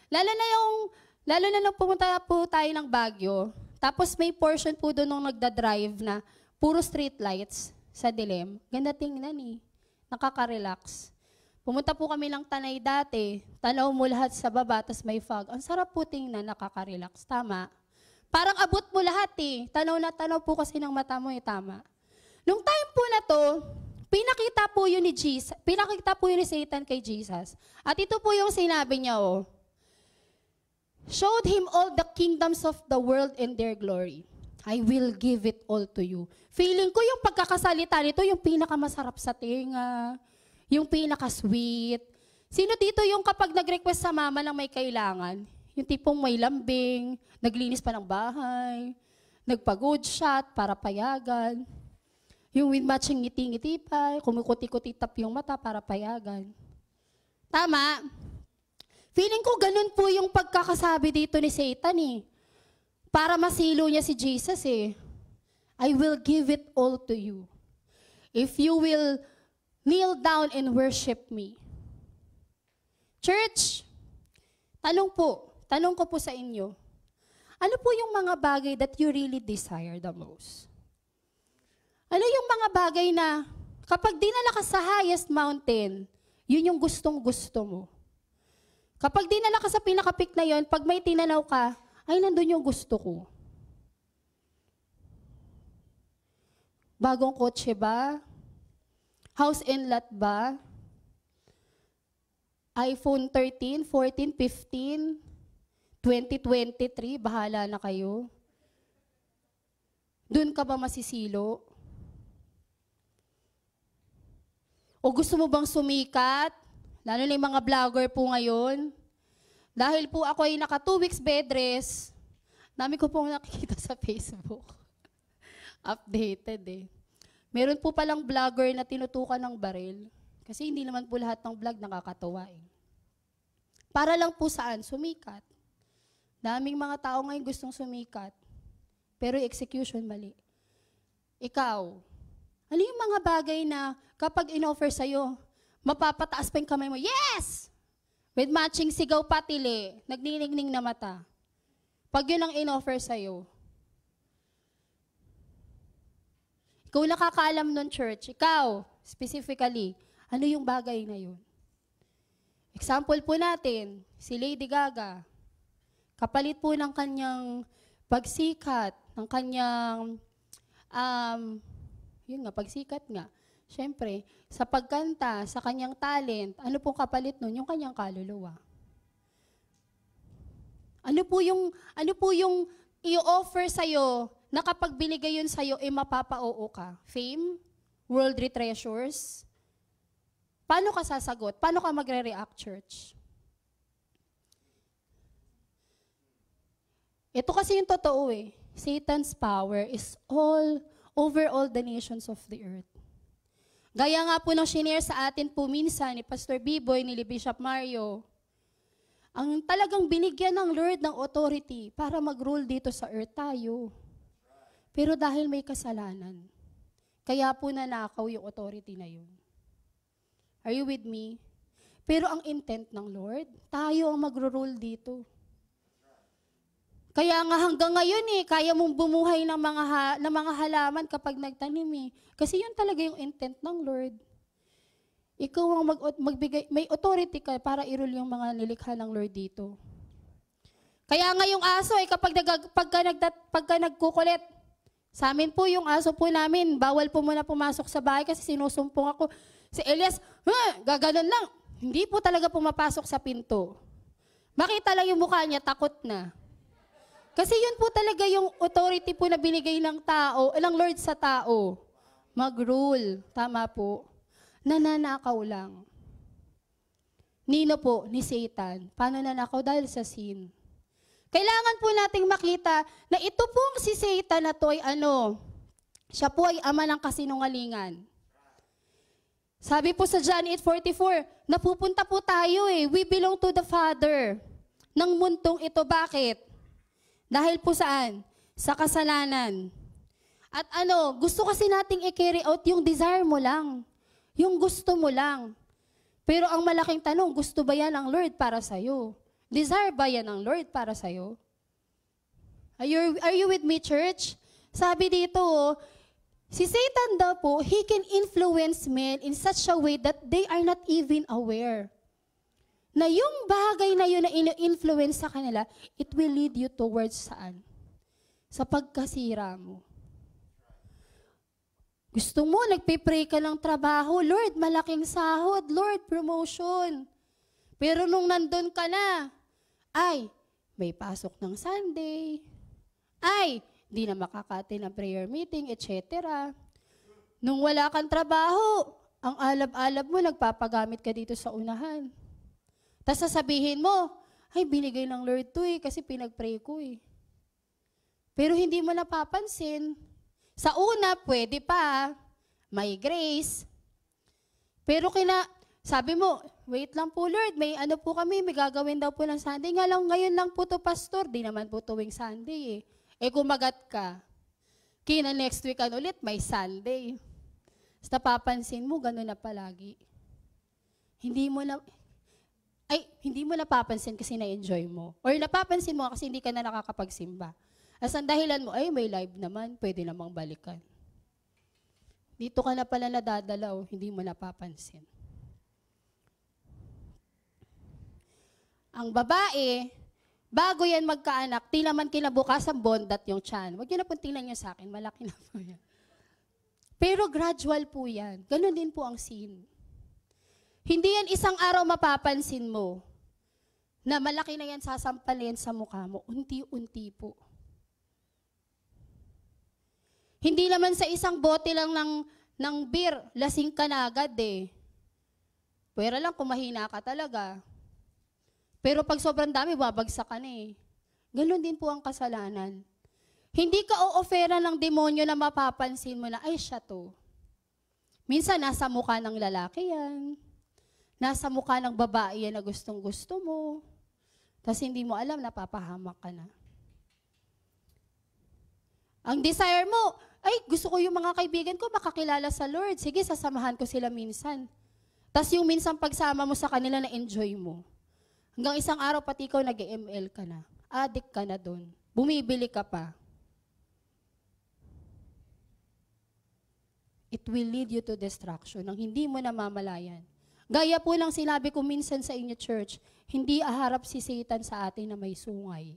Lalo na nung pumunta po tayo ng Baguio, tapos may portion po doon nung nagda-drive na puro street lights sa dilim. Ganda tingnan eh. Nakaka-relax. Pumunta po kami ng Tanay dati, tanaw mo lahat sa baba, tas may fog. Ang sarap po tingnan, nakaka-relax. Tama. Parang abot mo lahat eh. Tanaw na tanaw po kasi ng mata mo eh, tama. Nung time po na to, pinakita po yun ni Satan kay Jesus. At ito po yung sinabi niya, showed him all the kingdoms of the world and their glory. I will give it all to you. Feeling ko yung pagkakasalita nito, yung pinakamasarap sa tinga, yung pinaka-sweet. Sino dito yung kapag nag-request sa mama lang may kailangan? Yung tipong may lambing, naglinis pa ng bahay, nagpa-good shot para payagan. Yung with matching ngiti-ngiti pa, kumukuti-kuti tap yung mata para payagan. Tama? Feeling ko ganun po yung pagkakasabi dito ni Satan eh. Para masilo niya si Jesus eh. I will give it all to you. If you will kneel down and worship me. Church, tanong ko po sa inyo, ano po yung mga bagay that you really desire the most? Ano yung mga bagay na kapag dinala ka sa highest mountain, yun yung gustong-gusto mo. Kapag dinala ka sa pinaka-peak na yun, pag may tinanaw ka, ay nandun yung gusto ko. Bagong kotse ba? House and lot ba? iPhone 13, 14, 15, 2023, bahala na kayo. Doon ka ba masisilo? O gusto mo bang sumikat? Lalo na yung mga vlogger po ngayon. Dahil po ako ay naka 2 weeks bed rest, dami ko pong nakikita sa Facebook. Updated eh. Meron po palang vlogger na tinutukan ng baril. Kasi hindi naman po lahat ng vlog nakakatawa eh. Para lang po saan? Sumikat. Daming mga tao ngayon gustong sumikat. Pero execution mali. Ikaw, ano yung mga bagay na kapag in-offer sa'yo, mapapataas pa yung kamay mo, yes! With matching sigaw patili, nagniningning na mata. Pag yun ang in-offer sa'yo, ikaw nakakaalam nun, church. Ikaw, specifically, ano yung bagay na yun? Example po natin, si Lady Gaga. Kapalit po ng kanyang pagsikat, ng kanyang, yun nga, pagsikat nga. Siyempre, sa pagkanta, sa kanyang talent, ano pong kapalit nun? Yung kanyang kaluluwa. Ano po yung i-offer sa'yo na kapag binigay yun sa'yo, mapapa-oo ka? Fame? Worldly treasures? Paano ka sasagot? Paano ka magre-react, church? Ito kasi yung totoo eh. Satan's power is all over all the nations of the earth. Gaya nga po nung shinare sa atin po minsan ni Pastor Biboy, ni Bishop Mario, ang talagang binigyan ng Lord ng authority para mag-rule dito sa earth tayo. Pero dahil may kasalanan, kaya po nanakaw yung authority na yun. Are you with me? Pero ang intent ng Lord, tayo ang magro-rule dito. Kaya nga hanggang ngayon kaya mong bumuhay ng mga halaman kapag nagtanim Kasi yun talaga yung intent ng Lord. Ikaw ang magbigay, may authority ka para i-rule yung mga nilikha ng Lord dito. Kaya nga yung aso pagka nagkukulit, sa amin po yung aso po namin, bawal po muna pumasok sa bahay kasi sinusumpong ako. Si Elias, gaganon lang. Hindi po talaga pumapasok sa pinto. Makita lang yung mukha niya, takot na. Kasi yun po talaga yung authority po na binigay ng tao, ng Lord sa tao. Mag-rule. Tama po. Nananakaw lang. Nino po? Ni Satan. Paano nanakaw? Dahil sa sin. Kailangan po nating makita na ito pong si Satan na to ay siya po ay ama ng kasinungalingan. Sabi po sa John 8:44, napupunta po tayo we belong to the Father ng mundong ito. Bakit? Dahil po saan? Sa kasalanan. At gusto kasi nating i-carry out yung desire mo lang. Yung gusto mo lang. Pero ang malaking tanong, gusto ba yan ng Lord para sa'yo? Desire ba yan ng Lord para sa'yo? Are you with me, church? Sabi dito, si Satan daw po, he can influence men in such a way that they are not even aware. Na yung bagay na yun na ino-influence sa kanila, it will lead you towards saan? Sa pagkasira mo. Gusto mo, nagpipray ka ng trabaho, Lord, malaking sahod, Lord, promotion. Pero nung nandun ka na, ay, may pasok ng Sunday. Ay, di na makakati ng prayer meeting, etc. Nung wala kang trabaho, ang alab-alab mo, nagpapagamit ka dito sa unahan. Tapos sasabihin mo, ay, binigay ng Lord to kasi pinag-pray ko Pero hindi mo napapansin. Sa una, pwede pa, may grace. Pero sabi mo, wait lang po Lord, may po kami, may gagawin daw po ng Sunday. Nga lang, ngayon lang po to pastor, di naman po tuwing Sunday kumagat ka. Kina next week ulit, may Sunday. Tapos napapansin mo, gano'n na palagi. Hindi mo napapansin kasi na-enjoy mo. Or napapansin mo kasi hindi ka na nakakapagsimba. As ang dahilan mo, may live naman, pwede namang balikan. Dito ka na pala nadadalaw, hindi mo napapansin. Ang babae, bago yan magkaanak, di naman kinabukasan bondat yung tiyan. Huwag yun na pong tingnan nyo sa akin, malaki na po yan. Pero gradual po yan. Ganon din po ang sin. Hindi yan isang araw mapapansin mo na malaki na yan sasampalin sa mukha mo. Unti-unti po. Hindi naman sa isang bote lang ng beer, lasing ka na agad Pwera lang kung mahina ka talaga. Pero pag sobrang dami, babagsak ka na Ganon din po ang kasalanan. Hindi ka o-offera ng demonyo na mapapansin mo na, ay siya to. Minsan, nasa mukha ng lalaki yan. Nasa mukha ng babae yan na gustong-gusto mo. Tapos hindi mo alam, napapahamak ka na. Ang desire mo, ay gusto ko yung mga kaibigan ko makakilala sa Lord. Sige, sasamahan ko sila minsan. Tapos yung minsan pagsama mo sa kanila na enjoy mo. Hanggang isang araw pati ikaw nag-ML ka na. Addict ka na doon. Bumibili ka pa. It will lead you to destruction nang hindi mo namamalayan. Gaya po lang sinabi ko minsan sa inyo, church, hindi aharap si Satan sa atin na may sungay.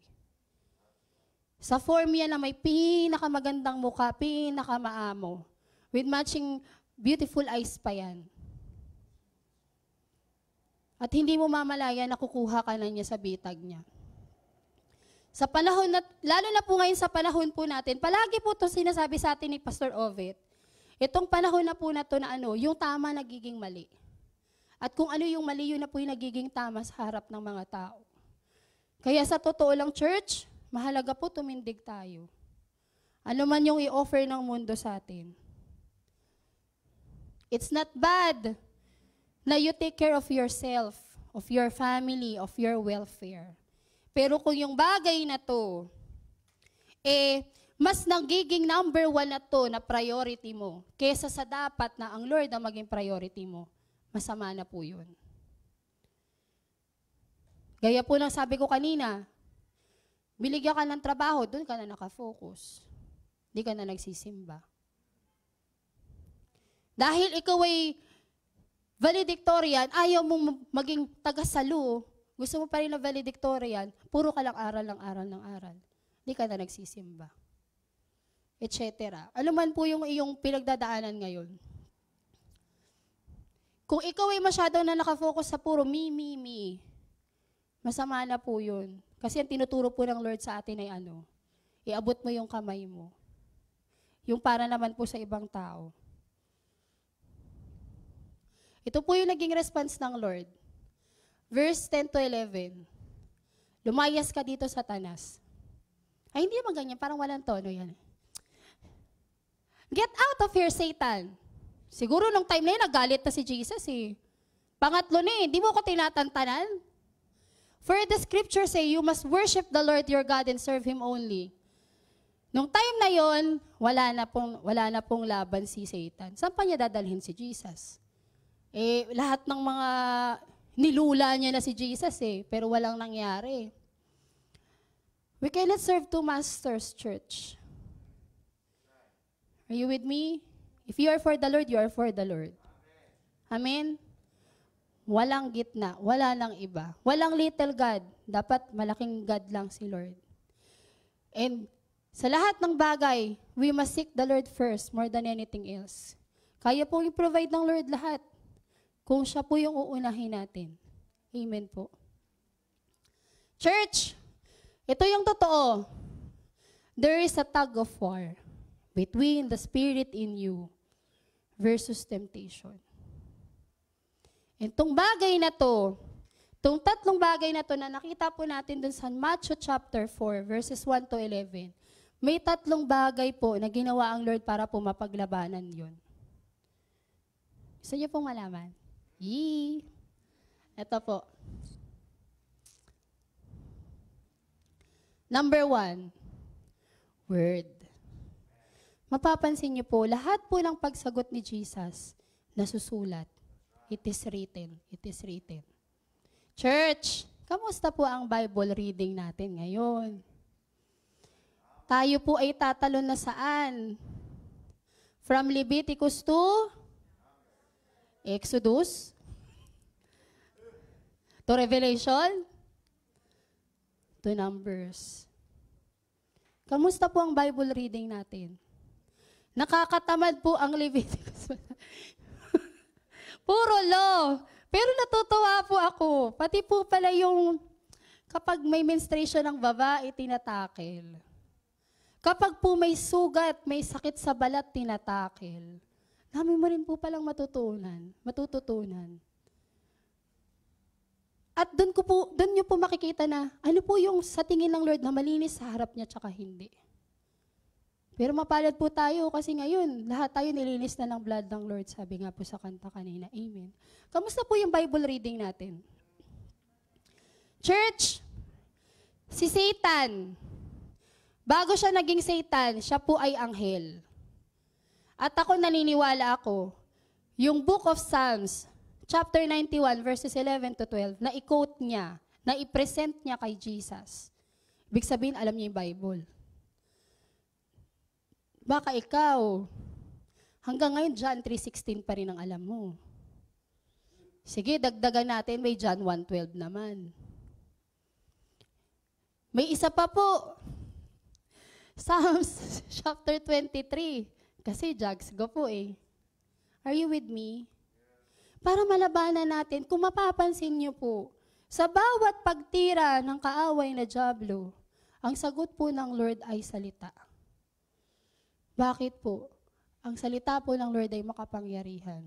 Sa form yan na may pinakamagandang mukha, pinakamaamo. With matching beautiful eyes pa yan. At hindi mo mamalaya na kukuha ka na niya sa bitag niya. Sa panahon na, lalo na po ngayon sa panahon po natin, palagi po ito sinasabi sa atin ni Pastor Ovet, itong panahon na po na ito na yung tama nagiging mali. At kung ano yung mali, yun na po yung nagiging tama sa harap ng mga tao. Kaya sa totoo lang, church, mahalaga po tumindig tayo. Ano man yung i-offer ng mundo sa atin. It's not bad na you take care of yourself, of your family, of your welfare. Pero kung yung bagay na to, mas nagiging number 1 na to na priority mo, kesa sa dapat na ang Lord ang maging priority mo, masama na po yun. Gaya po ng sabi ko kanina, biligyan ka ng trabaho, doon ka na nakafocus. Hindi ka na nagsisimba. Dahil ikaw ay valedictorian, ayaw mong maging taga-salu, gusto mo pa rin na valedictorian, puro ka lang aral ng aral ng aral. Hindi ka na nagsisimba. Etc. Ano man po yung iyong pinagdadaanan ngayon. Kung ikaw ay masyado na nakafocus sa puro me, masama na po yun. Kasi ang tinuturo po ng Lord sa atin ay ano, iabot mo yung kamay mo. Yung para naman po sa ibang tao. Ito po yung naging response ng Lord. Verse 10 to 11. Lumayas ka dito, Satanas. Ay, hindi naman ganyan. Parang walang tono yan. Get out of here, Satan. Siguro nung time na yun, nagalit na si Jesus eh. Pangatlo na eh, hindi mo ko tinatantanan. For the scripture say, you must worship the Lord your God and serve Him only. Nung time na yon, wala na pong laban si Satan. Saan pa niya dadalhin si Jesus? Eh, lahat ng mga nilula niya na si Jesus eh, pero walang nangyari. We cannot serve two masters, church. Are you with me? If you are for the Lord, you are for the Lord. Amen? Walang gitna, wala nang iba. Walang little God. Dapat malaking God lang si Lord. And sa lahat ng bagay, we must seek the Lord first more than anything else. Kaya po i-provide ng Lord lahat kung siya po yung uunahin natin. Amen po. Church, ito yung totoo. There is a tug of war between the spirit in you versus temptation. Itong bagay na to, itong tatlong bagay na to na nakita po natin dun sa Matthew chapter 4, verses 1 to 11, may tatlong bagay po na ginawa ang Lord para po mapaglabanan yun. Gusto niyo pong malaman? Ito po. Number 1, word. Mapapansin niyo po, lahat po ng pagsagot ni Jesus, nasusulat. It is written. It is written. Church, kamusta po ang Bible reading natin ngayon? Tayo po ay tatalon na saan? From Leviticus to Exodus? To Revelation? To Numbers. Kamusta po ang Bible reading natin? Nakakatamad po ang Leviticus. Puro law. Pero natutuwa po ako. Pati po pala yung kapag may menstruation ng babae, tinatakil. Kapag po may sugat, may sakit sa balat, tinatakil. Dami mo rin po palang matututunan. At doon nyo po makikita na ano po yung sa tingin ng Lord na malinis sa harap niya tsaka hindi. Pero mapalad po tayo kasi ngayon, lahat tayo nilinis na ng blood ng Lord, sabi nga po sa kanta kanina. Amen. Kamusta po yung Bible reading natin? Church, si Satan, bago siya naging Satan, siya po ay anghel. At ako naniniwala yung Book of Psalms, chapter 91, verses 11 to 12, na i-quote niya, na i-present niya kay Jesus. Ibig sabihin, alam niya yung Bible. Baka ikaw, hanggang ngayon, John 3:16 pa rin ang alam mo. Sige, dagdagan natin, may John 1:12 naman. May isa pa po. Psalms chapter 23. Kasi Jags go po eh. Are you with me? Para malabanan natin, kung mapapansin niyo po, sa bawat pagtira ng kaaway na dyablo, ang sagot po ng Lord ay salita. Bakit po? Ang salita po ng Lord ay makapangyarihan.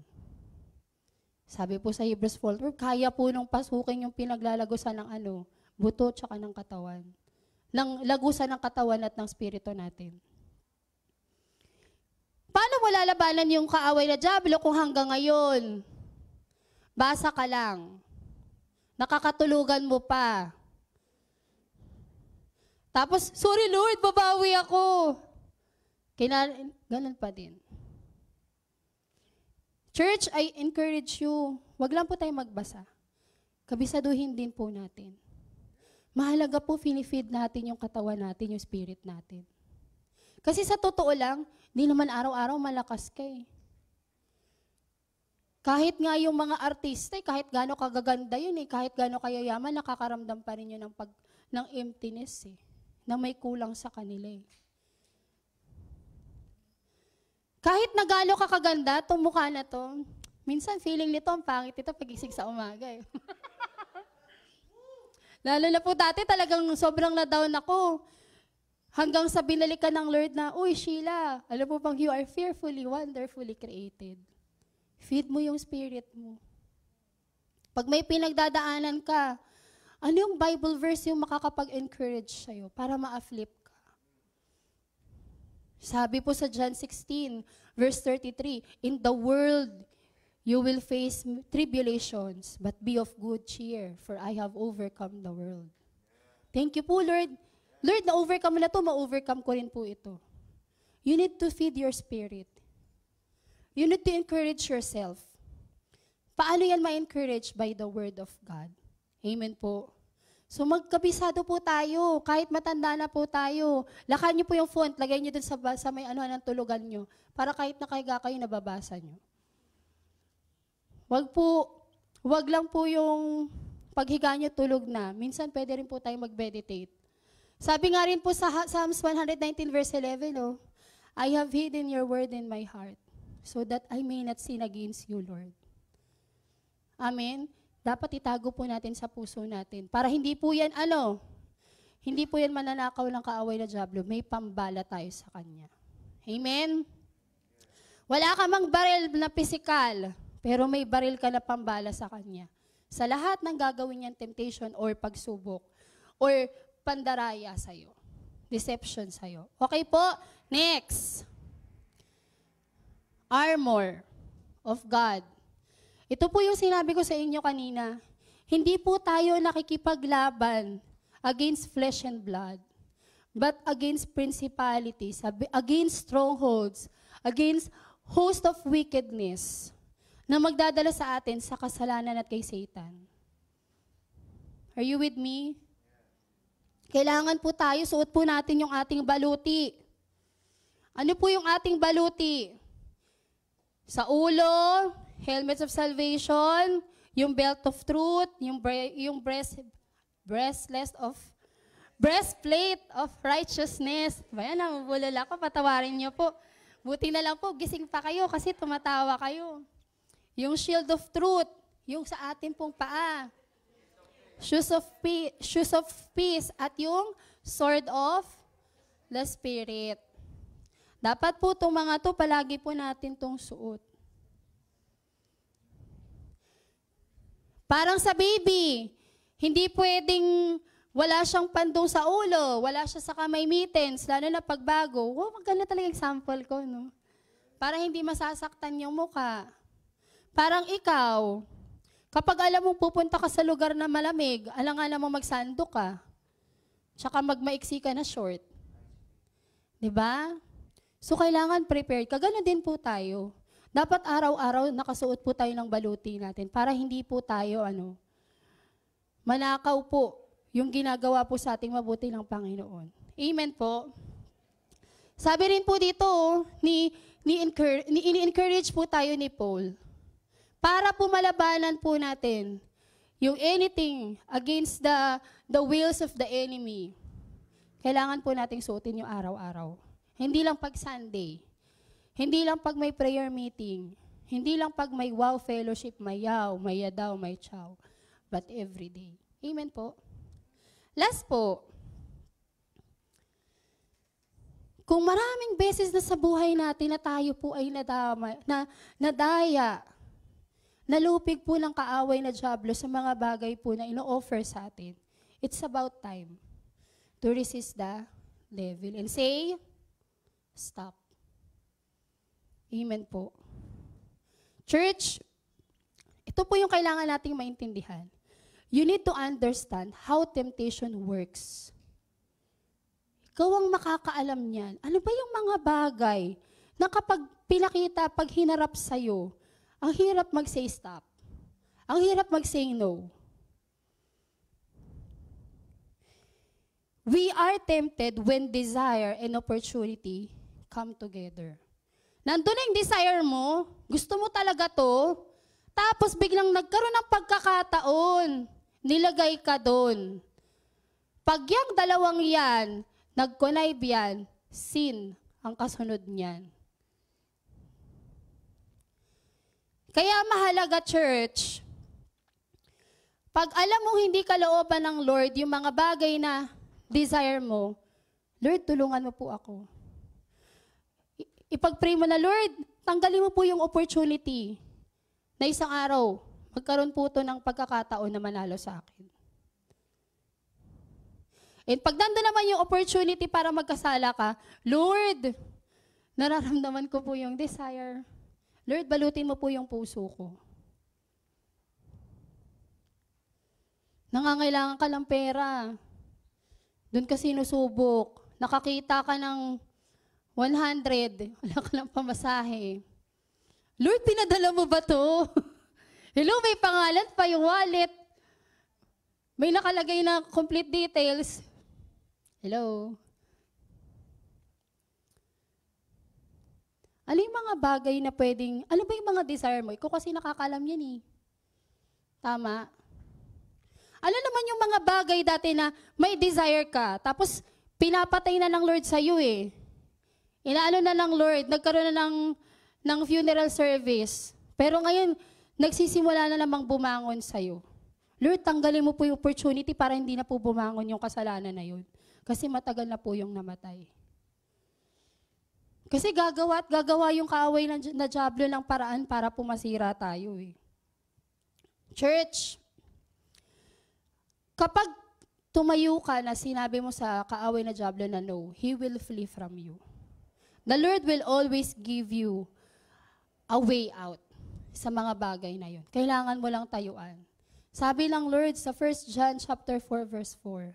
Sabi po sa Hebrews 4, kaya po nung pasukin yung pinaglalagusan ng buto tsaka ng katawan. Ng lagusan ng katawan at ng spirito natin. Paano mo lalabanan yung kaaway na dyablo kung hanggang ngayon, basa ka lang, nakakatulugan mo pa. Tapos, sorry Lord, babawi ako. Ganun pa din. Church, I encourage you, wag lang po tayo magbasa. Kabisaduhin din po natin. Mahalaga po, finifeed natin yung katawan natin, yung spirit natin. Kasi sa totoo lang, di naman araw-araw malakas ka eh. Kahit nga yung mga artista, kahit gaano kagaganda yun eh, kahit gaano kayayaman, nakakaramdam pa rin yun ng emptiness eh, na may kulang sa kanila eh. Kahit na gaano kakaganda, itong mukha na to, minsan feeling nito, ang pangit ito pagising sa umaga eh. Lalo na po dati talagang sobrang na-down ako. Hanggang sa binalikan ng Lord na, uy Sheila, alam mo bang you are fearfully, wonderfully created. Feed mo yung spirit mo. Pag may pinagdadaanan ka, ano yung Bible verse yung makakapag-encourage sa'yo para ma-flip ka? Sabi po sa John 16, verse 33, in the world, you will face tribulations, but be of good cheer, for I have overcome the world. Thank you po, Lord. Lord, na-overcome mo na to, ma-overcome ko rin po ito. You need to feed your spirit. You need to encourage yourself. Paano yan ma-encourage? By the word of God. Amen po. So magkabisado po tayo, kahit matanda na po tayo. Lakan niyo po yung font, lagay niyo dun sa may ng tulugan niyo, para kahit nakahiga kayo, nababasa niyo. Wag lang po yung paghiga niyo tulog na. Minsan pwede rin po tayo mag-meditate. Sabi nga rin po sa Psalms 119 verse 11, I have hidden your word in my heart, so that I may not sin against you, Lord. Amen? Dapat itago po natin sa puso natin. Para hindi po yan, hindi po yan mananakaw ng kaaway na dyablo. May pambala tayo sa kanya. Amen? Wala ka mang baril na pisikal, pero may baril ka na pambala sa kanya. Sa lahat ng gagawin niyang temptation or pagsubok or pandaraya sa'yo. Deception sa'yo. Okay po? Next. Armor of God. Ito po yung sinabi ko sa inyo kanina. Hindi po tayo nakikipaglaban against flesh and blood, but against principalities, against strongholds, against host of wickedness na magdadala sa atin sa kasalanan at kay Satan. Are you with me? Kailangan po tayo, suot po natin yung ating baluti. Ano po yung ating baluti? Sa ulo, helmets of salvation, yung belt of truth, yung breastplate of righteousness. Bayan, namubulol ako, patawarin niyo po. Buti na lang po, gising pa kayo kasi tumatawa kayo. Yung shield of truth, yung sa atin pong paa. Shoes of peace, at yung sword of the Spirit. Dapat po itong mga to, palagi po natin itong suot. Parang sa baby, hindi pwedeng wala siyang pandong sa ulo, wala siya sa kamay mittens, lalo na pagbago. Wow, maganda talaga example ko, no? Para hindi masasaktan yung mukha. Parang ikaw, kapag alam mong pupunta ka sa lugar na malamig, alang-alang mo magsando ka, tsaka magmaiksi ka na short. Diba? So, kailangan prepared ka. Gano'n din po tayo. Dapat araw-araw nakasuot po tayo ng baluti natin para hindi po tayo, manakaw po yung ginagawa po sa ating mabuti ng Panginoon. Amen po. Sabi rin po dito, ni-encourage po tayo ni Paul. Para po malabanan po natin yung anything against the wills of the enemy. Kailangan po nating suotin yung araw-araw. Hindi lang pag Sunday. Hindi lang pag may prayer meeting. Hindi lang pag may wow fellowship, may yaw, may yadaw, may chow. But every day. Amen po. Last po. Kung maraming beses na sa buhay natin na tayo po ay nadaya, nalupig po ng kaaway na dyablo sa mga bagay po na ino-offer sa atin, it's about time to resist the devil and say, stop. Amen po. Church, ito po yung kailangan nating maintindihan. You need to understand how temptation works. Ikaw ang makakaalam niyan. Ano ba yung mga bagay na kapag pinakita, pag hinarap sa'yo, ang hirap mag-say stop. Ang hirap mag-say no. We are tempted when desire and opportunity come together. Nandun na yung desire mo, gusto mo talaga to, tapos biglang nagkaroon ng pagkakataon, nilagay ka doon. Pag yung dalawang yan, nag-connive yan, sin ang kasunod niyan. Kaya mahalaga, church, pag alam mo hindi kalooban ng Lord, yung mga bagay na desire mo, Lord, tulungan mo po ako. Ipag-pray mo na, Lord, tanggalin mo po yung opportunity na isang araw, magkaroon po ito ng pagkakataon na manalo sa akin. And pag nandun naman yung opportunity para magkasala ka, Lord, nararamdaman ko po yung desire. Lord, balutin mo po yung puso ko. Nangangailangan ka ng pera. Doon ka sinusubok. Nakakita ka ng 100. Wala ka ng pamasahe. Lord, pinadala mo ba to? Hello, may pangalan pa yung wallet. May nakalagay na complete details. Hello. Ano yung mga bagay na pwedeng, ano ba yung mga desire mo? Ikaw kasi nakakalam yan eh. Tama. Ano naman yung mga bagay dati na may desire ka, tapos pinapatay na ng Lord sa'yo eh. Inaano na ng Lord, nagkaroon na ng funeral service. Pero ngayon, nagsisimula na namang bumangon sa'yo. Lord, tanggalin mo po yung opportunity para hindi na po bumangon yung kasalanan na yun. Kasi matagal na po yung namatay. Kasi gagawa at gagawa yung kaaway na dyablo ng paraan para pumasira tayo eh. Church, kapag tumayo ka na sinabi mo sa kaaway na dyablo na no, he will flee from you. The Lord will always give you a way out sa mga bagay na yun. Kailangan mo lang tayuan. Sabi lang Lord sa 1 John chapter 4 verse 4,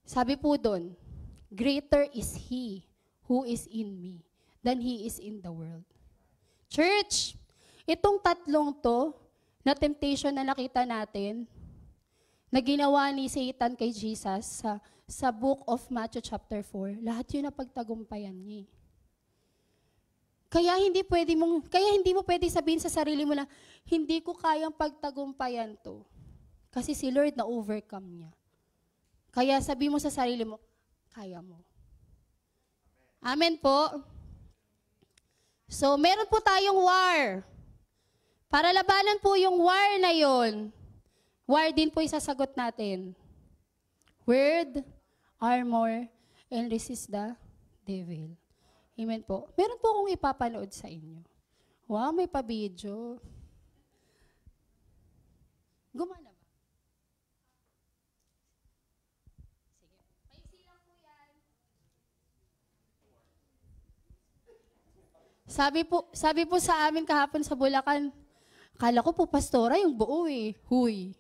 sabi po doon, greater is He who is in me than he is in the world. Church, itong tatlong to na temptation na nakita natin, na ginawa ni Satan kay Jesus sa book of Matthew chapter 4, lahat yun na pagtagumpayan niya. Kaya hindi mo pwede sabihin sa sarili mo na, hindi ko kayang pagtagumpayan to. Kasi si Lord na overcome niya. Kaya sabi mo sa sarili mo, kaya mo. Amen po. So, meron po tayong war. Para labanan po yung war na yon, war din po isasagot natin. Word, armor, and resist the devil. Amen po. Meron po akong ipapanood sa inyo. Wow, may pa-video. Gumana ba? Sige. Maiksi lang po yan. Sabi po sa amin kahapon sa Bulacan, akala ko po pastora yung buo eh. Huy.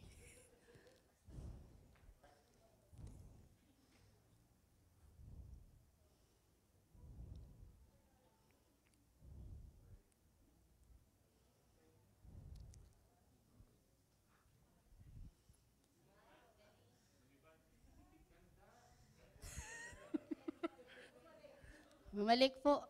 Bumalik po.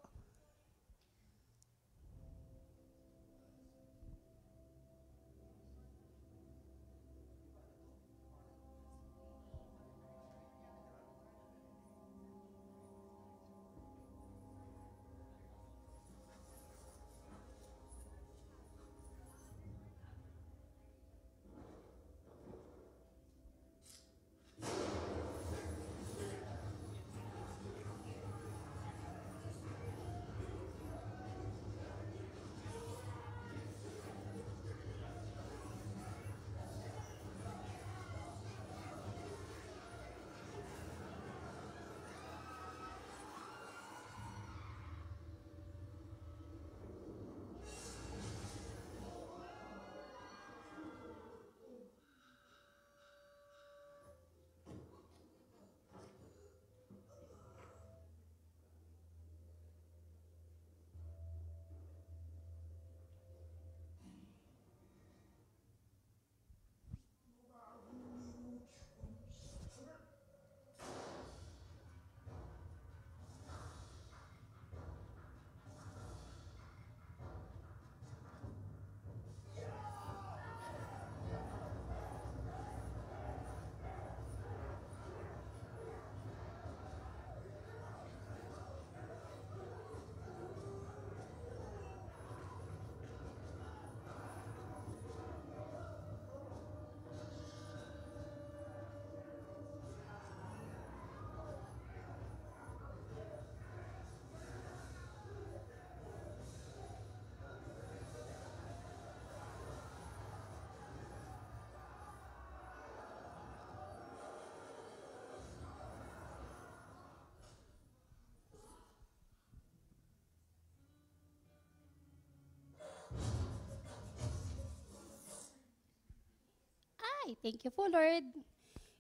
Thank you po, Lord.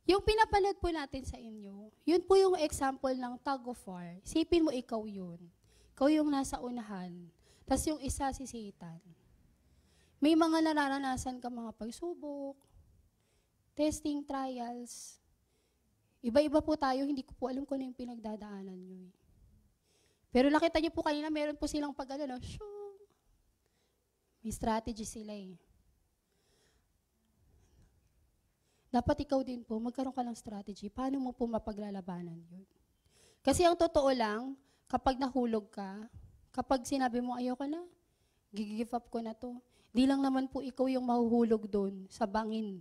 Yung pinapanood po natin sa inyo, yun po yung example ng tug of war. Isipin mo, ikaw yun. Ikaw yung nasa unahan. Tapos yung isa si Satan. May mga nararanasan ka mga pagsubok, testing, trials. Iba-iba po tayo, hindi ko po alam kung ano yung pinagdadaanan nyo. Pero nakita niyo po kanina, meron po silang may strategy sila eh. Dapat ikaw din po, magkaroon ka ng strategy. Paano mo po mapaglalabanan yun? Kasi ang totoo lang, kapag nahulog ka, kapag sinabi mo, ayoko na, give up ko na to, di lang naman po ikaw yung mahuhulog doon sa bangin.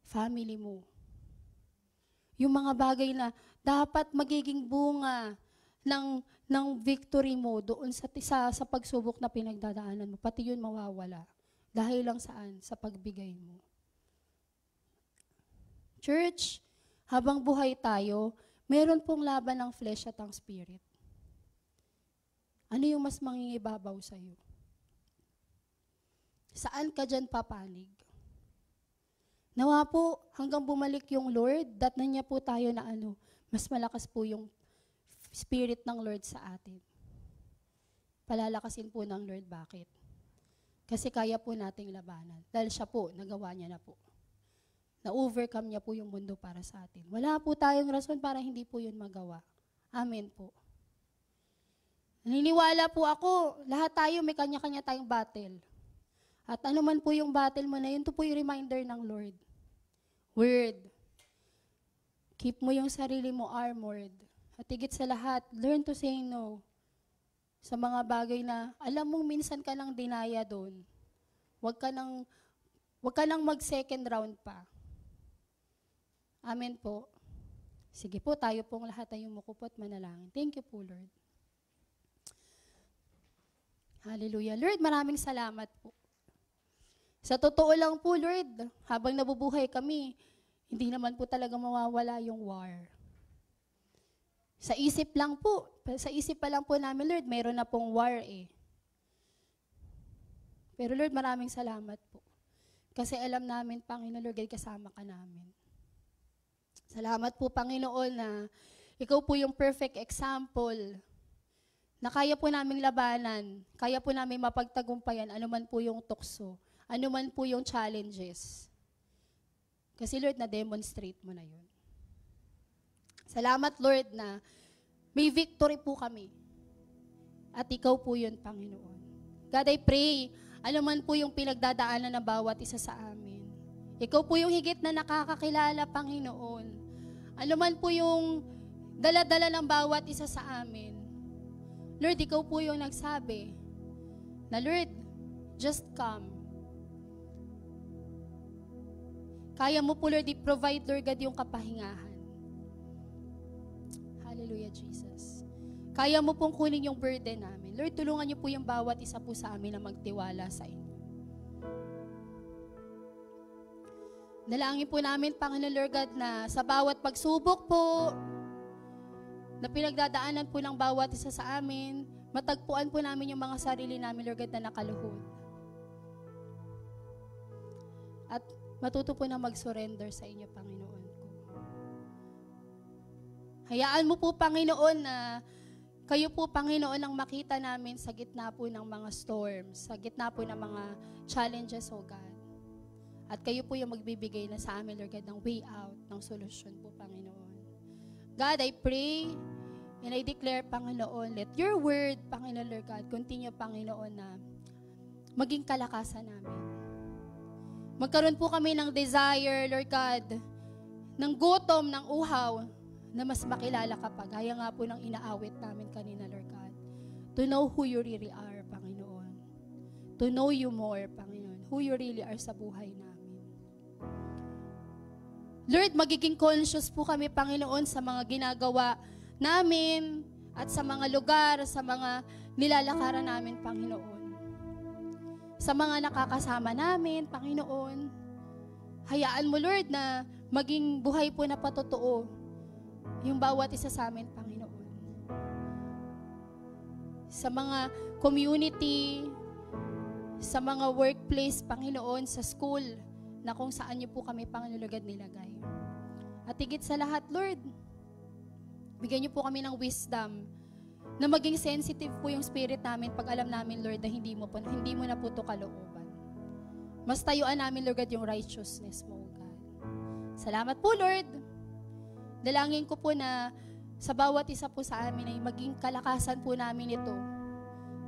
Family mo. Yung mga bagay na dapat magiging bunga ng victory mo doon sa pagsubok na pinagdadaanan mo, pati yun mawawala. Dahil lang saan? Sa pagbigay mo. Church, habang buhay tayo, meron pong laban ng flesh at ang spirit. Ano yung mas mangingibabaw sa'yo? Saan ka dyan papanig? Nawa po, hanggang bumalik yung Lord, datnan niya po tayo na mas malakas po yung spirit ng Lord sa atin. Palalakasin po ng Lord, bakit? Kasi kaya po nating labanan. Dahil siya po, nagawa niya na po. Na-overcome niya po yung mundo para sa atin. Wala po tayong rason para hindi po yun magawa. Amen po. Naniniwala po ako, lahat tayo may kanya-kanya tayong battle. At ano man po yung battle mo na yun, ito po yung reminder ng Lord. Word. Keep mo yung sarili mo armored. At higit sa lahat, learn to say no. Sa mga bagay na, alam mong minsan ka lang dinaya doon. Huwag ka nang mag-second round pa. Amen po. Sige po, tayo pong lahat ay umukupo at manalangin. Thank you po, Lord. Hallelujah. Lord, maraming salamat po. Sa totoo lang po, Lord, habang nabubuhay kami, hindi naman po talaga mawawala yung war. Sa isip pa lang po namin, Lord, mayroon na pong war eh. Pero Lord, maraming salamat po. Kasi alam namin, Panginoon, Lord, kasama ka namin. Salamat po, Panginoon, na ikaw po yung perfect example na kaya po naming labanan, kaya po namin mapagtagumpayan, anuman po yung tukso, anuman po yung challenges. Kasi Lord, na-demonstrate mo na yun. Salamat, Lord, na may victory po kami. At ikaw po yun, Panginoon. God, I pray, anuman po yung pinagdadaanan ng bawat isa sa amin. Ikaw po yung higit na nakakakilala, Panginoon. Anuman po yung dala-dala ng bawat isa sa amin. Lord, ikaw po yung nagsabi na, Lord, just come. Kaya mo po, Lord, i-provide, Lord God, yung kapahingahan. Hallelujah, Jesus. Kaya mo pong kunin yung burden namin. Lord, tulungan niyo po yung bawat isa po sa amin na magtiwala sa inyo. Dalangin po namin, Panginoon Lord God, na sa bawat pagsubok po, na pinagdadaanan po ng bawat isa sa amin, matagpuan po namin yung mga sarili namin, Lord God, na nakaluhod. At matuto po na mag-surrender sa inyo, Panginoon ko. Hayaan mo po, Panginoon, na kayo po, Panginoon, ang makita namin sa gitna po ng mga storms, sa gitna po ng mga challenges, O God. At kayo po yung magbibigay na sa amin, Lord God, ng way out, ng solusyon po, Panginoon. God, I pray and I declare, Panginoon, let your word, Panginoon, Lord God, continue, Panginoon, na maging kalakasan namin. Magkaroon po kami ng desire, Lord God, ng gutom, ng uhaw, na mas makilala ka pa. Gaya nga po ng inaawit namin kanina, Lord God. To know who you really are, Panginoon. To know you more, Panginoon. Who you really are sa buhay namin. Lord, magiging conscious po kami, Panginoon, sa mga ginagawa namin at sa mga lugar, sa mga nilalakaran namin, Panginoon. Sa mga nakakasama namin, Panginoon. Hayaan mo, Lord, na maging buhay po na patotoo yung bawat isa sa amin, Panginoon. Sa mga community, sa mga workplace, Panginoon, sa school na kung saan niyo po kami, Panginoon Lord, nilagay. At higit sa lahat, Lord, bigyan niyo po kami ng wisdom na maging sensitive po yung spirit namin pag alam namin, Lord, na hindi mo na po ito kalooban. Mas tayuan namin, Lord God, yung righteousness mo, God. Salamat po, Lord. Dalangin ko po na sa bawat isa po sa amin ay maging kalakasan po namin ito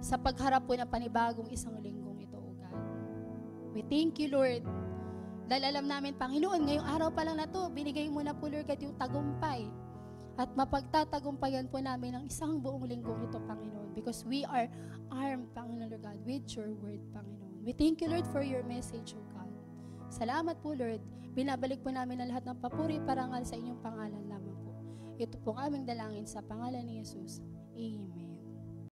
sa pagharap po ng panibagong isang linggong ito, O God. We thank you, Lord. Dahil alam namin, Panginoon, ngayong araw pa lang na to, binigay mo na po, Lord God, yung tagumpay. At mapagtatagumpayan po namin ang isang buong linggong ito, Panginoon. Because we are armed, Panginoon, Lord God, with your word, Panginoon. We thank you, Lord, for your message, O God. Salamat po, Lord. Binabalik po namin ang lahat ng papuri, parangal sa inyong pangalan lamang po. Ito po ang aming dalangin sa pangalan ni Jesus. Amen.